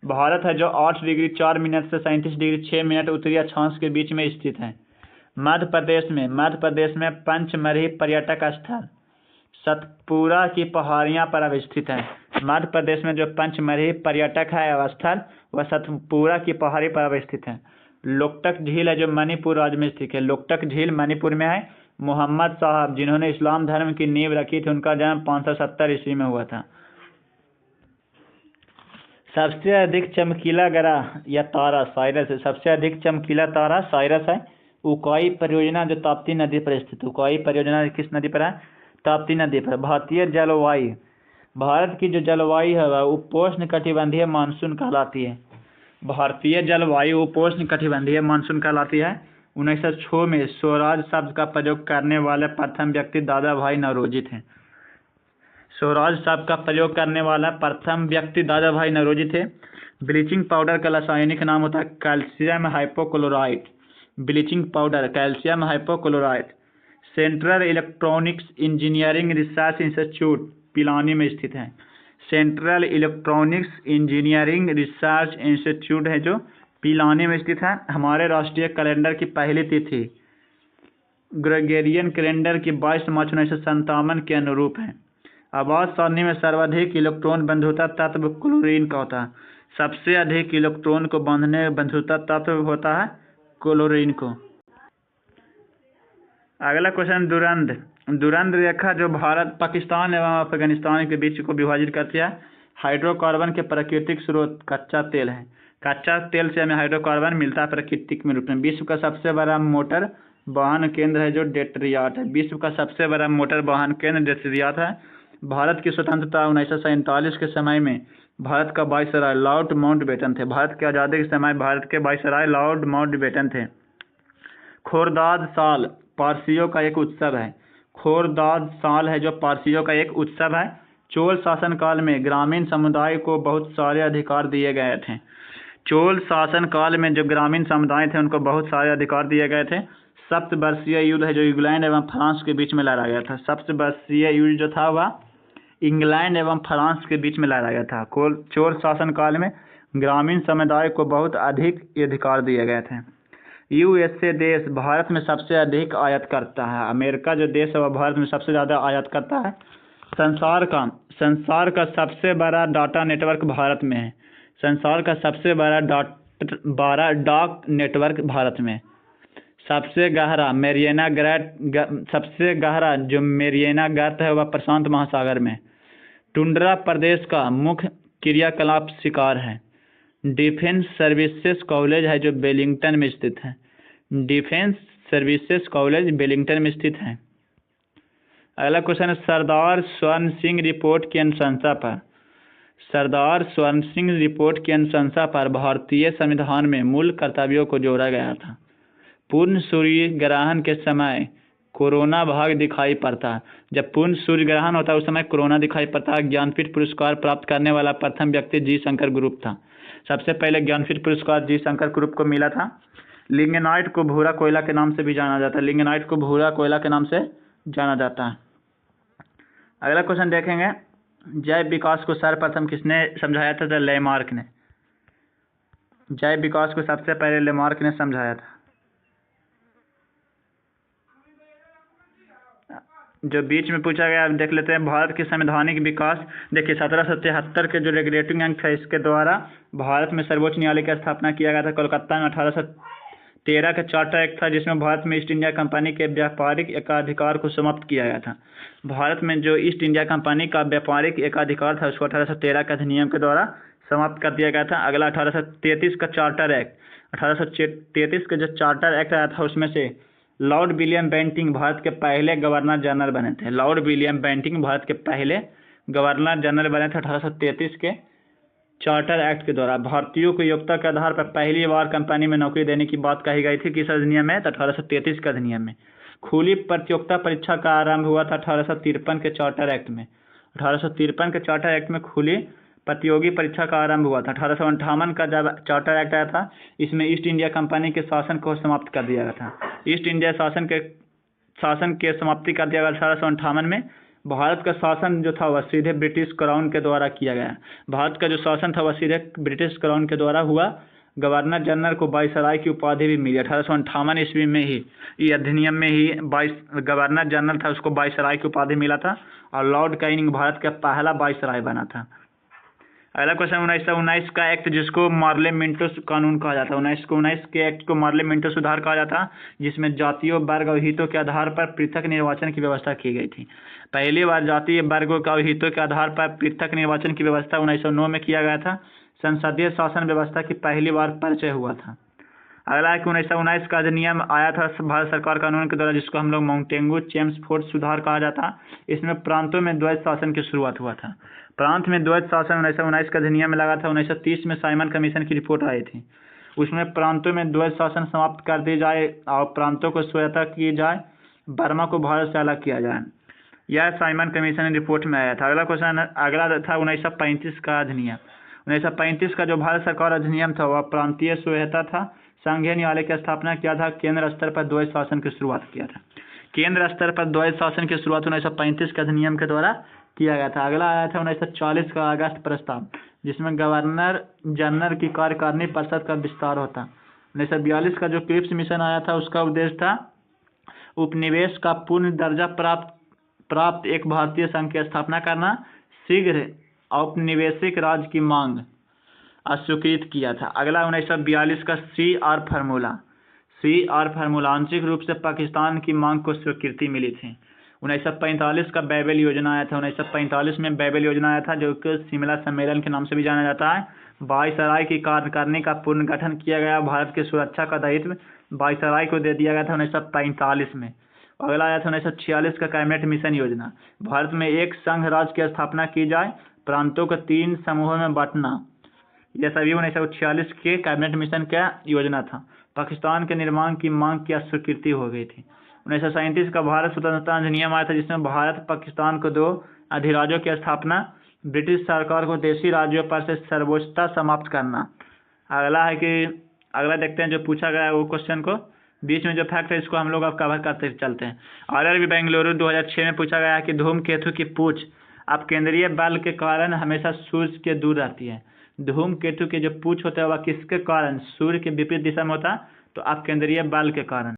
भारत है जो 8 डिग्री 4 मिनट से 37 डिग्री 6 मिनट उत्तरी अक्षांश के बीच में स्थित है। मध्य प्रदेश में पंचमढ़ी पर्यटक स्थल सतपुरा की पहाड़ियां पर अवस्थित है। मध्य प्रदेश में जो पंचमढ़ी पर्यटक है स्थल वह सतपुरा की पहाड़ी पर अवस्थित है। लोकटक झील है जो मणिपुर राज्य में स्थित है। लोकटक झील मणिपुर में है। मोहम्मद साहब जिन्होंने इस्लाम धर्म की नींव रखी थी, उनका जन्म 570 ईस्वी में हुआ था। सबसे अधिक चमकीला ग्रह या तारा साइरस है। सबसे अधिक चमकीला तारा साइरस है। उकाई परियोजना जो ताप्ती नदी पर स्थित है। उकाई परियोजना किस नदी पर है? ताप्ती नदी पर। भारतीय जलवायु, भारत की जो जलवायु है वह उपोष्ण कटिबंधीय मानसून कहलाती है। भारतीय जलवायु उपोष्ण कटिबंधीय मानसून कहलाती है। 1906 में स्वराज शब्द का प्रयोग करने वाले प्रथम व्यक्ति दादा भाई नौरोजी थे। स्वराज शब्द का प्रयोग करने वाला प्रथम व्यक्ति दादा भाई नौरोजी थे। ब्लीचिंग पाउडर का रासायनिक नाम होता है calcium hypochloride. Bleaching powder calcium hypochloride. Central electronics engineering research institute Pilani में स्थित है। Central electronics engineering research institute है जो पिलानी में स्थित है। हमारे राष्ट्रीय कैलेंडर की पहली तिथि ग्रेगोरियन कैलेंडर की 22 मार्च 1957 के अनुरूप है। आवाज सारणी में सर्वाधिक इलेक्ट्रॉन बंधुता तत्व क्लोरीन का होता है। सबसे अधिक इलेक्ट्रॉन को बांधने बंधुता तत्व होता है क्लोरीन को। अगला क्वेश्चन दुरंध। दुरंध रेखा जो भारत, पाकिस्तान एवं अफगानिस्तान के बीच को विभाजित करती है। हाइड्रोकार्बन के प्राकृतिक स्रोत कच्चा तेल है। कच्चा तेल से हमें हाइड्रोकार्बन मिलता है प्राकृतिक में रूप में। विश्व का सबसे बड़ा मोटर वाहन केंद्र है जो डेट्रियाट है। विश्व का सबसे बड़ा मोटर वाहन केंद्र डेट्रियाट है। भारत की स्वतंत्रता 1947 के समय में भारत का वायसराय लॉर्ड माउंटबेटन थे। भारत की आज़ादी के समय भारत के वायसराय लॉर्ड माउंटबेटन थे। खोरदाद साल पारसियों का एक उत्सव है। खोरदाद साल है जो पारसियों का एक उत्सव है। चोल शासनकाल में ग्रामीण समुदाय को बहुत सारे अधिकार दिए गए थे। चोल शासनकाल में जो ग्रामीण समुदाय थे उनको बहुत सारे अधिकार दिए गए थे। सप्तवर्षीय युद्ध है जो इंग्लैंड एवं फ्रांस के बीच में लड़ा गया था। सप्तवर्षीय युद्ध जो था वह इंग्लैंड एवं फ्रांस के बीच में लड़ा गया था। चोल शासनकाल में ग्रामीण समुदाय को बहुत अधिक अधिकार दिए गए थे। यूएसए देश भारत में सबसे अधिक आयात करता है। अमेरिका जो देश है वह भारत में सबसे ज़्यादा आयात करता है। संसार का सबसे बड़ा डाटा नेटवर्क भारत में है। संसार का सबसे बड़ा डाक नेटवर्क भारत में। सबसे गहरा जो मेरियाना गर्त है वह प्रशांत महासागर में। टुंड्रा प्रदेश का मुख्य क्रियाकलाप शिकार है। डिफेंस सर्विसेज कॉलेज है जो वेलिंगटन में स्थित है। डिफेंस सर्विसेज कॉलेज वेलिंगटन में स्थित है। अगला क्वेश्चन है सरदार स्वर्ण सिंह रिपोर्ट की अनुशंसा पर। सरदार स्वर्ण सिंह रिपोर्ट की अनुशंसा पर भारतीय संविधान में मूल कर्तव्यों को जोड़ा गया था। पूर्ण सूर्य ग्रहण के समय कोरोना भाग दिखाई पड़ता है। जब पूर्ण सूर्य ग्रहण होता है उस समय कोरोना दिखाई पड़ता है। ज्ञानपीठ पुरस्कार प्राप्त करने वाला प्रथम व्यक्ति जी शंकर ग्रुप था। सबसे पहले ज्ञानपीठ पुरस्कार जी शंकर ग्रुप को मिला था। लिग्नाइट को भूरा कोयला के नाम से भी जाना जाता है। लिग्नाइट को भूरा कोयला के नाम से जाना जाता है। अगला क्वेश्चन देखेंगे, जैव विकास को सर्वप्रथम किसने समझाया था? लेमार्क ने। जैव विकास को सबसे पहले लेमार्क ने समझाया था। जो बीच में पूछा गया देख लेते हैं। भारत के संवैधानिक विकास देखिए 1773 के जो रेगुलेटिंग एक्ट है इसके द्वारा भारत में सर्वोच्च न्यायालय की स्थापना किया गया था। कोलकाता में 1813 का चार्टर एक्ट था जिसमें भारत में ईस्ट इंडिया कंपनी के व्यापारिक एकाधिकार को समाप्त किया गया था। भारत में जो ईस्ट इंडिया कंपनी का व्यापारिक एकाधिकार था उसको 1813 के अधिनियम के द्वारा समाप्त कर दिया गया था। अगला 1833 का चार्टर एक्ट। 1833 का जो चार्टर एक्ट आया था उसमें से लॉर्ड विलियम बेंटिंग भारत के पहले गवर्नर जनरल बने थे। लॉर्ड विलियम बेंटिंग भारत के पहले गवर्नर जनरल बने थे 1833 के चार्टर एक्ट के द्वारा। भारतीयों को योग्यता के आधार पर पहली बार कंपनी में नौकरी देने की बात कही गई थी। किस अधिनियम में? 1833 के अधिनियम में। खुली प्रतियोगिता परीक्षा का आरंभ हुआ था 1853 के चार्टर एक्ट में। 1853 के चार्टर एक्ट में खुली प्रतियोगी परीक्षा का आरंभ हुआ था। 1858 का जब चार्टर एक्ट आया था इसमें ईस्ट इंडिया कंपनी के शासन को समाप्त कर दिया गया था। ईस्ट इंडिया शासन के समाप्ति कर दिया गया 1858 में। भारत का शासन जो था वह सीधे ब्रिटिश क्राउन के द्वारा किया गया। भारत का जो शासन था वह सीधे ब्रिटिश क्राउन के द्वारा हुआ। गवर्नर जनरल को वायसराय की उपाधि भी मिली। 1858 ईस्वी में ही ये अधिनियम में ही गवर्नर जनरल था उसको वायसराय की उपाधि मिला था और लॉर्ड कैनिंग भारत का पहला वायसराय बना था। अगला क्वेश्चन 1919 का एक्ट जिसको मार्ले मिंटो कानून कहा जाता है। 1919 के एक्ट को मार्ले मिंटो सुधार कहा जाता है, जिसमें जातियों वर्ग और हितों के आधार पर पृथक निर्वाचन की व्यवस्था की गई थी। पहली बार जातीय वर्गों और हितों के आधार पर पृथक निर्वाचन की व्यवस्था 1909 में किया गया था। संसदीय शासन व्यवस्था की पहली बार परिचय हुआ था। अगला है कि 1919 का अधिनियम आया था भारत सरकार कानून के द्वारा, जिसको हम लोग माउंटेगू चेम्सफोर्ड सुधार कहा जाता है। इसमें प्रांतों में द्वैध शासन की शुरुआत हुआ था। प्रांत में द्वैध शासन 1919 का अधिनियम में लगा था। 1930 में साइमन कमीशन की रिपोर्ट आई थी, उसमें प्रांतों में द्वैध शासन समाप्त कर दी जाए और प्रांतों को स्वायत्ता की जाए, बर्मा को भारत से अलग किया जाए। यह साइमन कमीशन रिपोर्ट में आया था। अगला क्वेश्चन अगला था 1935 का अधिनियम। 1935 का जो भारत सरकार अधिनियम था वह प्रांतीय स्वायत्ता था। संघीय न्यायालय की स्थापना किया था। केंद्र स्तर पर द्वैध शासन की शुरुआत किया था। केंद्र स्तर पर द्वैध शासन की शुरुआत 1935 के अधिनियम के द्वारा किया गया था। अगला आया था 1940 का अगस्त प्रस्ताव, जिसमें गवर्नर जनरल की कार्यकारिणी परिषद का विस्तार होता। 1942 का जो क्रिप्स मिशन आया था उसका उद्देश्य था उपनिवेश का पूर्ण दर्जा प्राप्त एक भारतीय संघ की स्थापना करना, शीघ्र औपनिवेशिक राज्य की मांग अस्वीकृत किया था। अगला 1942 का CR फार्मूला आंशिक रूप से पाकिस्तान की मांग को स्वीकृति मिली थी। 1945 का बैबल योजना आया था। 1945 में बैबल योजना आया था, जो कि शिमला सम्मेलन के नाम से भी जाना जाता है। वायसराय की कार्यकारिणी का पुनर्गठन किया गया। भारत की सुरक्षा का दायित्व वायसराय को दे दिया गया था 1945 में। अगला आया था 1946 का कैबिनेट मिशन योजना, भारत में एक संघ राज्य की स्थापना की जाए, प्रांतों को 3 समूहों में बांटना। यह सभी 1946 के कैबिनेट मिशन का योजना था। पाकिस्तान के निर्माण की मांग की स्वीकृति हो गई थी। 1937 का भारत स्वतंत्रता अधिनियम आया था, जिसमें भारत पाकिस्तान को 2 अधिराज्यों की स्थापना, ब्रिटिश सरकार को देशी राज्यों पर से सर्वोच्चता समाप्त करना। अगला है कि अगला देखते हैं जो पूछा गया है वो क्वेश्चन को, बीच में जो फैक्ट है इसको हम लोग अब कवर करते चलते हैं। RRB बेंगलुरु 2006 में पूछा गया है कि धूमकेतु की पूंछ अब केंद्रीय बल के कारण हमेशा सूर्य के दूर रहती है। धूमकेतु के जो पूंछ होता है वह किसके कारण सूर्य के विपरीत दिशा में होता है, तो अब केंद्रीय बल के कारण।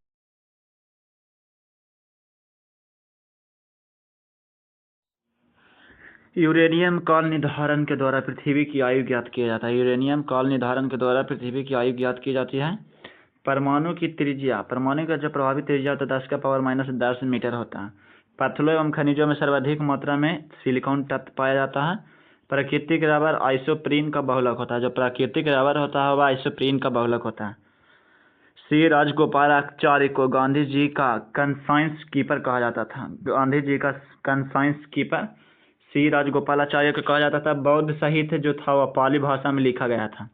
यूरेनियम काल निर्धारण के द्वारा पृथ्वी की आयु ज्ञात किया जाता है। यूरेनियम काल निर्धारण के द्वारा पृथ्वी की आयु ज्ञात की जाती है। परमाणु की त्रिज्या, परमाणु का जो प्रभावित त्रिज्या होता है 10⁻⁻10 मीटर होता है। पत्थरों एवं खनिजों में सर्वाधिक मात्रा में सिलिकॉन तत्व पाया जाता है। प्राकृतिक रबर आइसोप्रीन का बहुलक होता है। जो प्राकृतिक रबर होता है वह आइसोप्रीन का बहुलक होता है। श्री राजगोपालाचार्य को गांधी जी का कंसाइंस कीपर कहा जाता था। गांधी जी का कंसाइंस कीपर श्री राजगोपालाचार्य को कहा जाता था। बौद्ध साहित्य जो था वह पाली भाषा में लिखा गया था।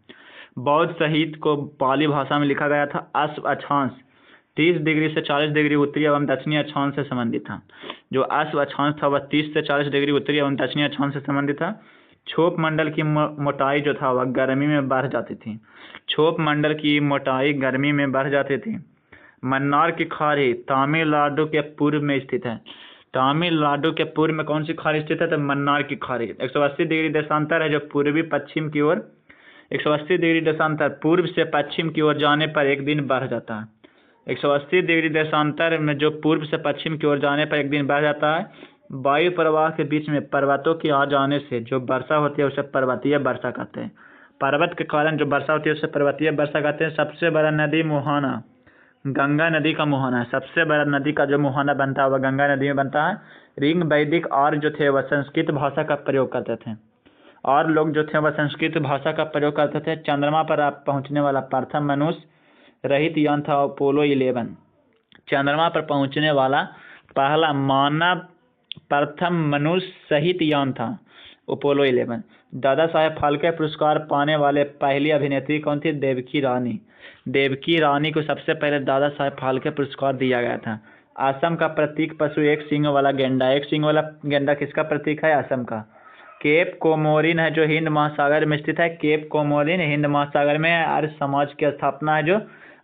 बौद्ध साहित्य को पाली भाषा में लिखा गया था। अश्व अक्षांश 30 डिग्री से 40 डिग्री उत्तरी एवं दक्षिणी अक्षांश से संबंधित था। जो अश्व अक्षांश था वह 30 से 40 डिग्री उत्तरी एवं दक्षिणी अक्षांश से संबंधित था। छोप मंडल की मोटाई जो था वह गर्मी में बढ़ जाती थी। छोप मंडल की मोटाई गर्मी में बढ़ जाती थी। मन्नार की खाड़ी तमिलनाडु के पूर्व में स्थित है। तमिलनाडु के पूर्व में कौन सी खाड़ी स्थित है, तो मन्नार की खाड़ी। 180 डिग्री देशांतर है जो पूर्वी पश्चिम की ओर 180 डिग्री देशांतर पूर्व से पश्चिम की ओर जाने पर एक दिन बढ़ जाता है। 180 डिग्री देशांतर में जो पूर्व से पश्चिम की ओर जाने पर एक दिन बढ़ जाता है। वायु प्रवाह के बीच में पर्वतों के आ जाने से जो वर्षा होती है उसे पर्वतीय वर्षा कहते हैं। पर्वत के कारण जो वर्षा होती है उसे पर्वतीय वर्षा कहते हैं। सबसे बड़ा नदी मुहाना गंगा नदी का मुहाना है। सबसे बड़ा नदी का जो मुहाना बनता है वह गंगा नदी में बनता है। ऋग वैदिक और जो थे वह संस्कृत भाषा का प्रयोग करते थे। और लोग जो थे वह संस्कृत भाषा का प्रयोग करते थे। चंद्रमा पर पहुंचने वाला प्रथम मनुष्य रहित यान था अपोलो 11। चंद्रमा पर पहुंचने वाला पहला मानव प्रथम मनुष्य सहित यान था अपोलो 11। दादा साहेब फाल्के पुरस्कार पाने वाले पहली अभिनेत्री कौन थी, देवकी रानी। देवकी रानी को सबसे पहले दादा साहेब फाल्के पुरस्कार दिया गया था। असम का प्रतीक पशु एक सींग वाला गेंडा। एक सींग वाला गेंडा किसका प्रतीक है, असम का। केप कोमोरिन है जो हिंद महासागर में स्थित है। केप कोमोरिन हिंद महासागर में है। आर्य समाज की स्थापना है जो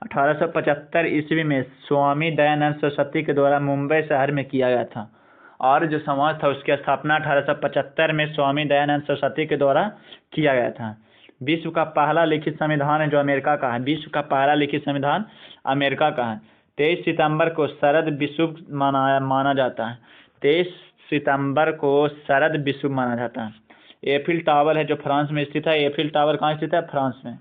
1875 ईस्वी में स्वामी दयानंद सरस्वती के द्वारा मुंबई शहर में किया गया था। और जो समाज था उसकी स्थापना 1875 में स्वामी दयानंद सरस्वती के द्वारा किया गया था। विश्व का पहला लिखित संविधान है जो अमेरिका का है। विश्व का पहला लिखित संविधान अमेरिका का है। 23 सितंबर को शरद विषुव माना जाता है। 23 सितंबर को शरद विषुव माना जाता है। एफिल टावर है जो फ्रांस में स्थित है। एफिल टावर कहाँ स्थित है? फ्रांस में।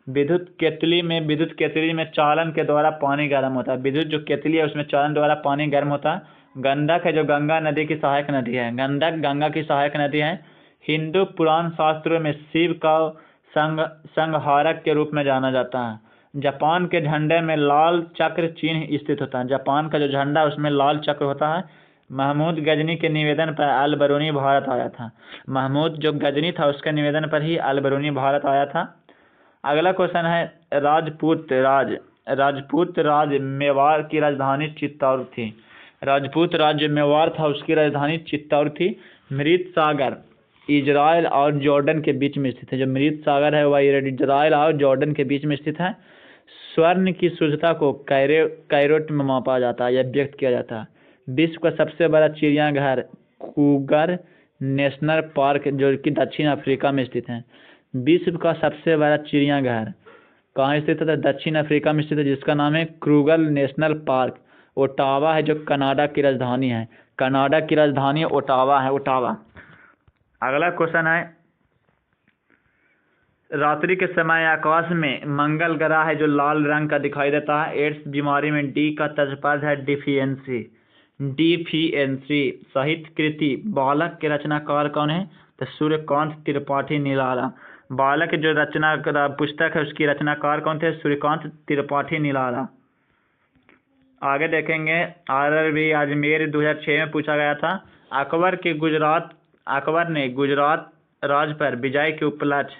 विद्युत केतली में चालन के द्वारा पानी गर्म होता है। विद्युत जो केतली है उसमें चालन द्वारा पानी गर्म होता है। गंडक है जो गंगा नदी की सहायक नदी है। गंडक गंगा की सहायक नदी है। हिंदू पुराण शास्त्रों में शिव का संहारक के रूप में जाना जाता है। जापान के झंडे में लाल चक्र चिन्ह स्थित होता है। जापान का जो झंडा है उसमें लाल चक्र होता है। महमूद गजनी के निवेदन पर अल बरूनी भारत आया था। महमूद जो गजनी था उसके निवेदन पर ही अल बरूनी भारत आया था। अगला क्वेश्चन है राजपूत राज मेवाड़ की राजधानी चित्तौड़ थी। राजपूत राज्य मेवाड़ था उसकी राजधानी चित्तौड़ थी। मृत सागर इजराइल और जॉर्डन के बीच में स्थित है। जो मृत सागर है वह इजराइल और जॉर्डन के बीच में स्थित है। स्वर्ण की शुद्धता को कैरेट में मापा जाता है या व्यक्त किया जाता है। विश्व का सबसे बड़ा चिड़ियाघर कूगर नेशनल पार्क जो कि दक्षिण अफ्रीका में स्थित है। विश्व का सबसे बड़ा चिड़ियाघर कहाँ स्थित है? दक्षिण अफ्रीका में स्थित है, जिसका नाम है क्रूगर नेशनल पार्क। ओटावा है जो कनाडा की राजधानी है। कनाडा की राजधानी ओटावा है, ओटावा। अगला क्वेश्चन है, रात्रि के समय आकाश में मंगल ग्रह है जो लाल रंग का दिखाई देता है। एड्स बीमारी में डी का तजपद है डिफियंसी। साहित्य कृति बालक के रचनाकार कौन है? तो सूर्यकांत त्रिपाठी निराला। बालक जो रचना पुस्तक है उसकी रचनाकार कौन थे? सूर्यकांत त्रिपाठी निराला। आगे देखेंगे, आरआरबी अजमेर 2006 में पूछा गया था। अकबर ने गुजरात राज्य पर विजय के उपलक्ष्य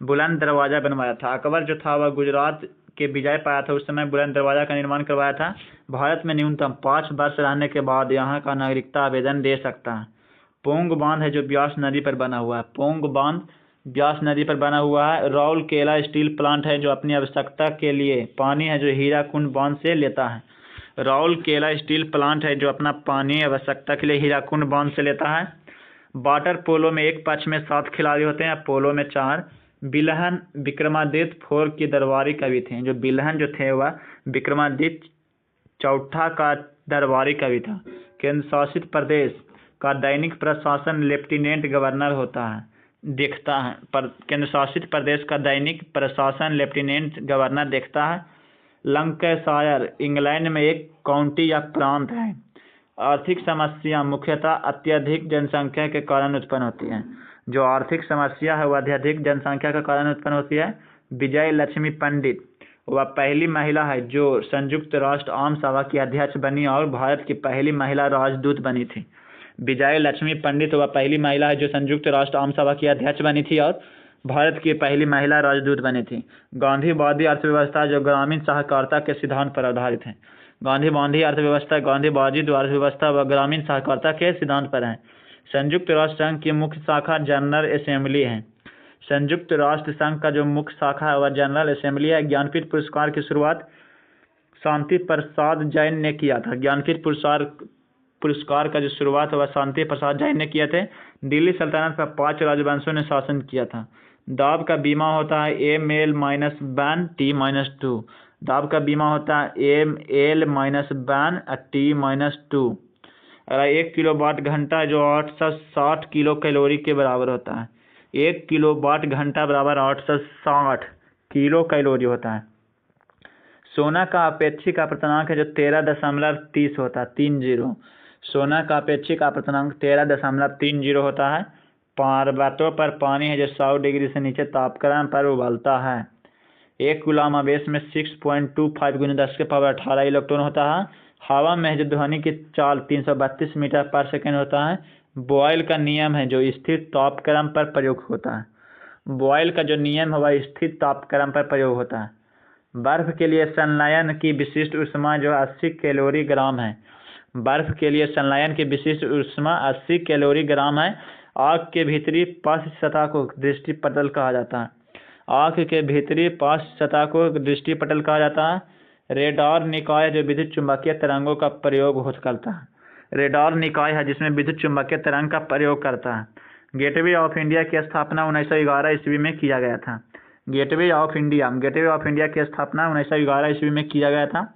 बुलंद दरवाजा बनवाया था। अकबर जो था वह गुजरात के विजय पाया था, उस समय बुलंद दरवाजा का निर्माण करवाया था। भारत में न्यूनतम 5 वर्ष रहने के बाद यहाँ का नागरिकता आवेदन दे सकता है। पोंग बांध है जो ब्यास नदी पर बना हुआ है। पोंग बांध ब्यास नदी पर बना हुआ है। राउरकेला स्टील प्लांट है जो अपनी आवश्यकता के लिए पानी है जो हीराकुंड बांध से लेता है। राउरकेला स्टील प्लांट है जो अपना पानी आवश्यकता के लिए हीराकुंड बांध से लेता है। वाटर पोलो में एक पक्ष में 7 खिलाड़ी होते हैं, पोलो में 4। बिलहन विक्रमादित्य 4 की दरबारी कवि थे। जो बिलहन जो थे वह विक्रमादित्य चौथा का दरबारी कवि था। केंद्र शासित प्रदेश का दैनिक प्रशासन लेफ्टिनेंट गवर्नर होता है, देखता है। केंद्र शासित प्रदेश का दैनिक प्रशासन लेफ्टिनेंट गवर्नर देखता है। लंकाशायर इंग्लैंड में एक काउंटी या प्रांत है। आर्थिक समस्या मुख्यतः अत्यधिक जनसंख्या के कारण उत्पन्न होती है। जो आर्थिक समस्या है वह अत्यधिक जनसंख्या के कारण उत्पन्न होती है। विजय लक्ष्मी पंडित वह पहली महिला है जो संयुक्त राष्ट्र आम सभा की अध्यक्ष बनी और भारत की पहली महिला राजदूत बनी थी। विजय लक्ष्मी पंडित वह पहली महिला है जो संयुक्त राष्ट्र आम सभा की अध्यक्ष बनी थी और भारत की पहली महिला राजदूत बनी थी। गांधीवादी अर्थव्यवस्था जो ग्रामीण सहकारिता के सिद्धांत पर आधारित है। गांधीवादी अर्थव्यवस्था व ग्रामीण सहकारिता के सिद्धांत पर है। संयुक्त राष्ट्र संघ की मुख्य शाखा जनरल असेंबली है। संयुक्त राष्ट्र संघ का जो मुख्य शाखा है वह जनरल असेंबली है। ज्ञानपीठ पुरस्कार की शुरुआत शांति प्रसाद जैन ने किया था। ज्ञानपीठ पुरस्कार का जो शुरुआत हुआ शांति प्रसाद जैन ने किए थे। दिल्ली सल्तनत पर 5 राजवंशों ने शासन किया था। दाब का बीमा होता है M-T-2। दाब का बीमा होता है M-T-2। अगर 1 किलोवाट घंटा जो 860 किलो कैलोरी के बराबर होता है। 1 किलोवाट घंटा बराबर 860 किलो कैलोरी होता है। सोना का अपेक्षिक अपवर्तनांक है जो 13.30 होता है, 30। सोना का अपेक्षिक अपवर्तनांक 13.30 होता है। पर्वतों पर पानी है जो 100 डिग्री से नीचे तापक्रम पर उबलता है। 1 कूलम आवेश में 6.25 × 10⁻18 इलेक्ट्रॉन होता है। हवा में जो ध्वनि की चाल 332 मीटर पर सेकेंड होता है। बॉयल का नियम है जो स्थिर तापक्रम पर प्रयोग होता है। बॉयल का जो नियम है वह स्थिर तापक्रम पर प्रयोग होता है। बर्फ के लिए संलयन की विशिष्ट ऊष्मा जो 80 कैलोरी ग्राम है। बर्फ के लिए संलयन की विशिष्ट ऊष्मा 80 कैलोरी ग्राम है। आग के भीतरी पार्श्व सतह को दृष्टिपटल कहा जाता है। आग के भीतरी पार्श्व सतह को दृष्टिपटल कहा जाता है। रेडार निकाय जो विद्युत चुम्बकीय तरंगों का प्रयोग करता है। रेडार निकाय है जिसमें विद्युत चुम्बकीय तरंग का प्रयोग करता है। गेटवे ऑफ इंडिया की स्थापना 1911 ईस्वी में किया गया था। गेटवे ऑफ इंडिया की स्थापना 1911 ईस्वी में किया गया था।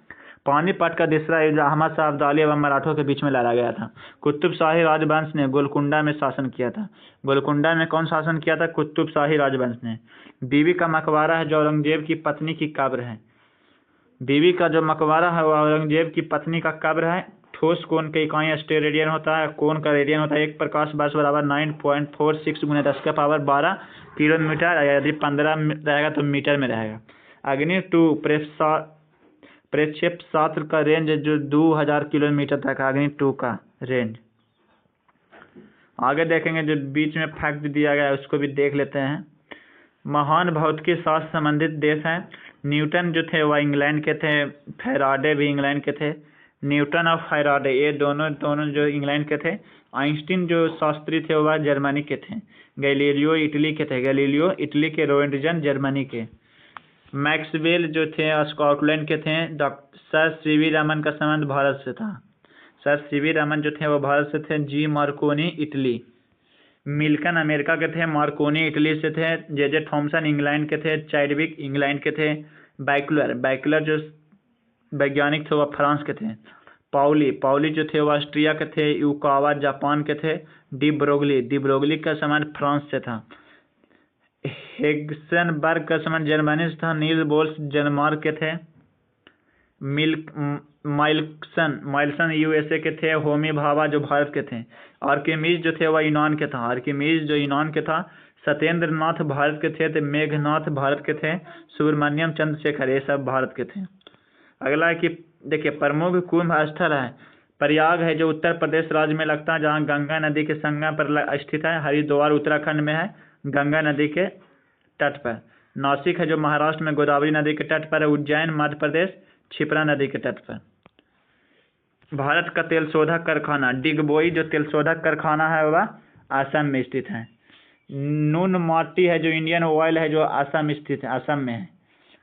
पानीपत का दूसरा युद्ध अहमद शाह अब्दाली एवं मराठों के बीच में लड़ा गया था। कुतुब शाही राजवंश ने गोलकुंडा में शासन किया था। गोलकुंडा में कौन शासन किया था? कुतुब शाही राजवंश ने। बीवी का मकबरा है जो औरंगजेब की पत्नी की कब्र है। बीवी का जो मकबरा है वो औरंगजेब की पत्नी का कब्र है। ठोस कोण के इकाई स्टेरेडियन होता है। कोण का रेडियन होता है 1 प्रकाश वर्ष बराबर 9.46 × 10⁻12 किलोमीटर। यदि 15 रहेगा तो मीटर में रहेगा। अग्नि 2 प्रक्षेपशास्त्र का रेंज जो 2000 किलोमीटर तक। अग्नि 2 का रेंज। आगे देखेंगे जो बीच में फैक्ट दिया गया है उसको भी देख लेते हैं। महान भौतिकी शास्त्र संबंधित देश हैं। न्यूटन जो थे वह इंग्लैंड के थे। फैराडे भी इंग्लैंड के थे। न्यूटन और फैराडे ये दोनों जो इंग्लैंड के थे। आइंस्टीन जो शास्त्री थे वह जर्मनी के थे। गैलीलियो इटली के थे। गैलीलियो इटली के। रोएंटजन जर्मनी के। मैक्सवेल जो थे स्कॉटलैंड के थे। डॉक्टर सर सीवी रमन का संबंध भारत से था। सर सीवी रमन जो थे वो भारत से थे। G Marconi Italy. Millikan America के थे। मार्कोनी इटली से थे। जे थॉमसन इंग्लैंड के थे। चैडविक इंग्लैंड के थे। बैकलर जो वैज्ञानिक थे वह फ्रांस के थे। पाउली जो थे वह ऑस्ट्रिया के थे। युकावा जापान के थे। डी ब्रोगली का संबंध फ्रांस से था। हेक्सेनबर्ग का संबंध जर्मनी से था। नील बोल्स डेनमार्क के थे। माइल्सन यूएसए के थे। होमी भाभा जो भारत के थे। आर्किमिडीज जो थे वह यूनान के था। सत्येंद्र नाथ भारत के थे। तो मेघनाथ भारत के थे। सुब्रमण्यम चंद्रशेखर ये सब भारत के थे। अगला है कि देखिए प्रमुख कुंभ स्थल है। प्रयाग है जो उत्तर प्रदेश राज्य में लगता है जहाँ गंगा नदी के संगम पर स्थित है। हरिद्वार उत्तराखंड में है गंगा नदी के तट पर। नासिक है जो महाराष्ट्र में गोदावरी नदी के तट पर है। उज्जैन मध्य प्रदेश क्षिप्रा नदी के तट पर। भारत का तेल शोधक कारखाना डिगबोई जो तेल शोधक कारखाना है वह असम में स्थित है। नून माटी है जो इंडियन ऑयल है जो असम स्थित है, असम में है।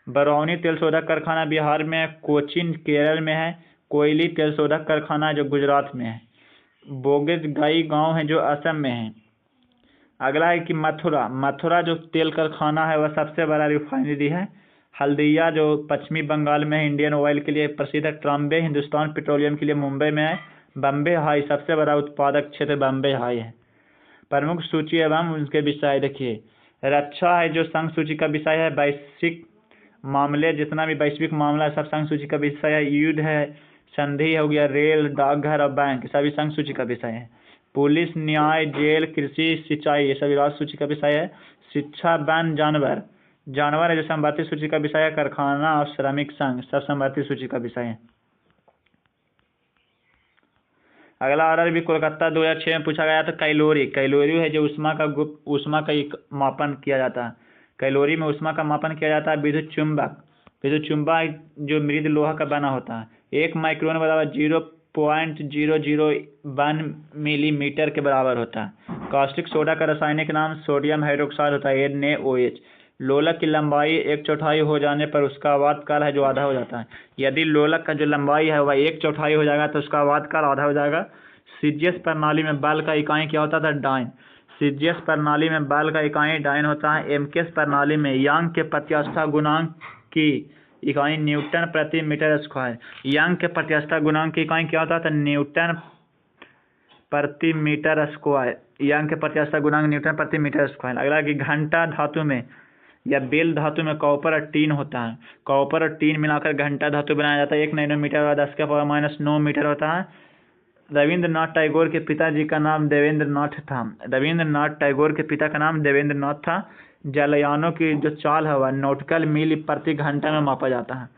बरौनी तेल शोधक कारखाना बिहार में है। कोचीन केरल में है। कोयली तेल शोधक कारखाना जो गुजरात में है। बोगेजगाई गांव है जो असम में है। अगला है कि मथुरा जो तेल कारखाना है वह सबसे बड़ा रिफाइनरी है। हल्दिया जो पश्चिमी बंगाल में है इंडियन ऑयल के लिए प्रसिद्ध है। ट्राम्बे हिंदुस्तान पेट्रोलियम के लिए मुंबई में है। बम्बे हाई सबसे बड़ा उत्पादक क्षेत्र बम्बे हाई है। प्रमुख सूची एवं उनके विषय देखिए। रक्षा है जो संघ सूची का विषय है। वैश्विक मामले जितना भी वैश्विक मामला सब संघ सूची का विषय है। युद्ध है। संधि हो गया। रेल डाकघर और बैंक सभी संघ सूची का विषय है। पुलिस न्याय जेल कृषि सिंचाई ये सभी राज्य सूची का विषय है। शिक्षा वन जानवर है जो संवर्ती सूची का विषय है। कारखाना और श्रमिक संघ सब संवर्ती सूची का विषय है। अगला आरआरबी कोलकाता 2006 में पूछा गया था। कैलोरी है जो ऊष्मा का मापन किया जाता है। कैलोरी में ऊष्मा का मापन किया जाता है। विद्युत चुंबक जो मृद लोहा का बना होता है। 1 माइक्रोन बराबर 0.001 मिलीमीटर के बराबर होता है। कास्टिक सोडा का रासायनिक नाम सोडियम हाइड्रोक्साइड होता है NaOH। लोलक की लंबाई 1/4 हो जाने पर उसका आवर्त काल है जो आधा हो जाता है। यदि लोलक का जो लंबाई है वह 1/4 हो जाएगा तो उसका आवर्त काल आधा हो जाएगा। सीजीएस प्रणाली में बल का इकाई क्या होता था? डाइन। सीजीएस प्रणाली में बल का इकाई डाइन होता है। एमकेएस प्रणाली में यंग के प्रत्यास्था गुणांक की इकाई न्यूटन प्रति मीटर स्क्वायर। यंग के प्रत्यास्था गुणांक की इकाई क्या होता था? न्यूटन प्रति मीटर स्क्वायर। यंग के प्रत्यास्था गुणांक न्यूटन प्रति मीटर स्क्वायर। अगला कि घंटा धातु में या बेल धातु में कॉपर और टीन होता है। कॉपर और टीन मिलाकर घंटा धातु बनाया जाता है। 1 नैनोमीटर और 10⁻⁹ मीटर होता है। रविंद्रनाथ टैगोर के पिताजी का नाम देवेंद्रनाथ था। रविंद्रनाथ टैगोर के पिता का नाम देवेंद्रनाथ था। जलयानों की जो चाल है वह नॉटिकल मील प्रति घंटा में मापा जाता है।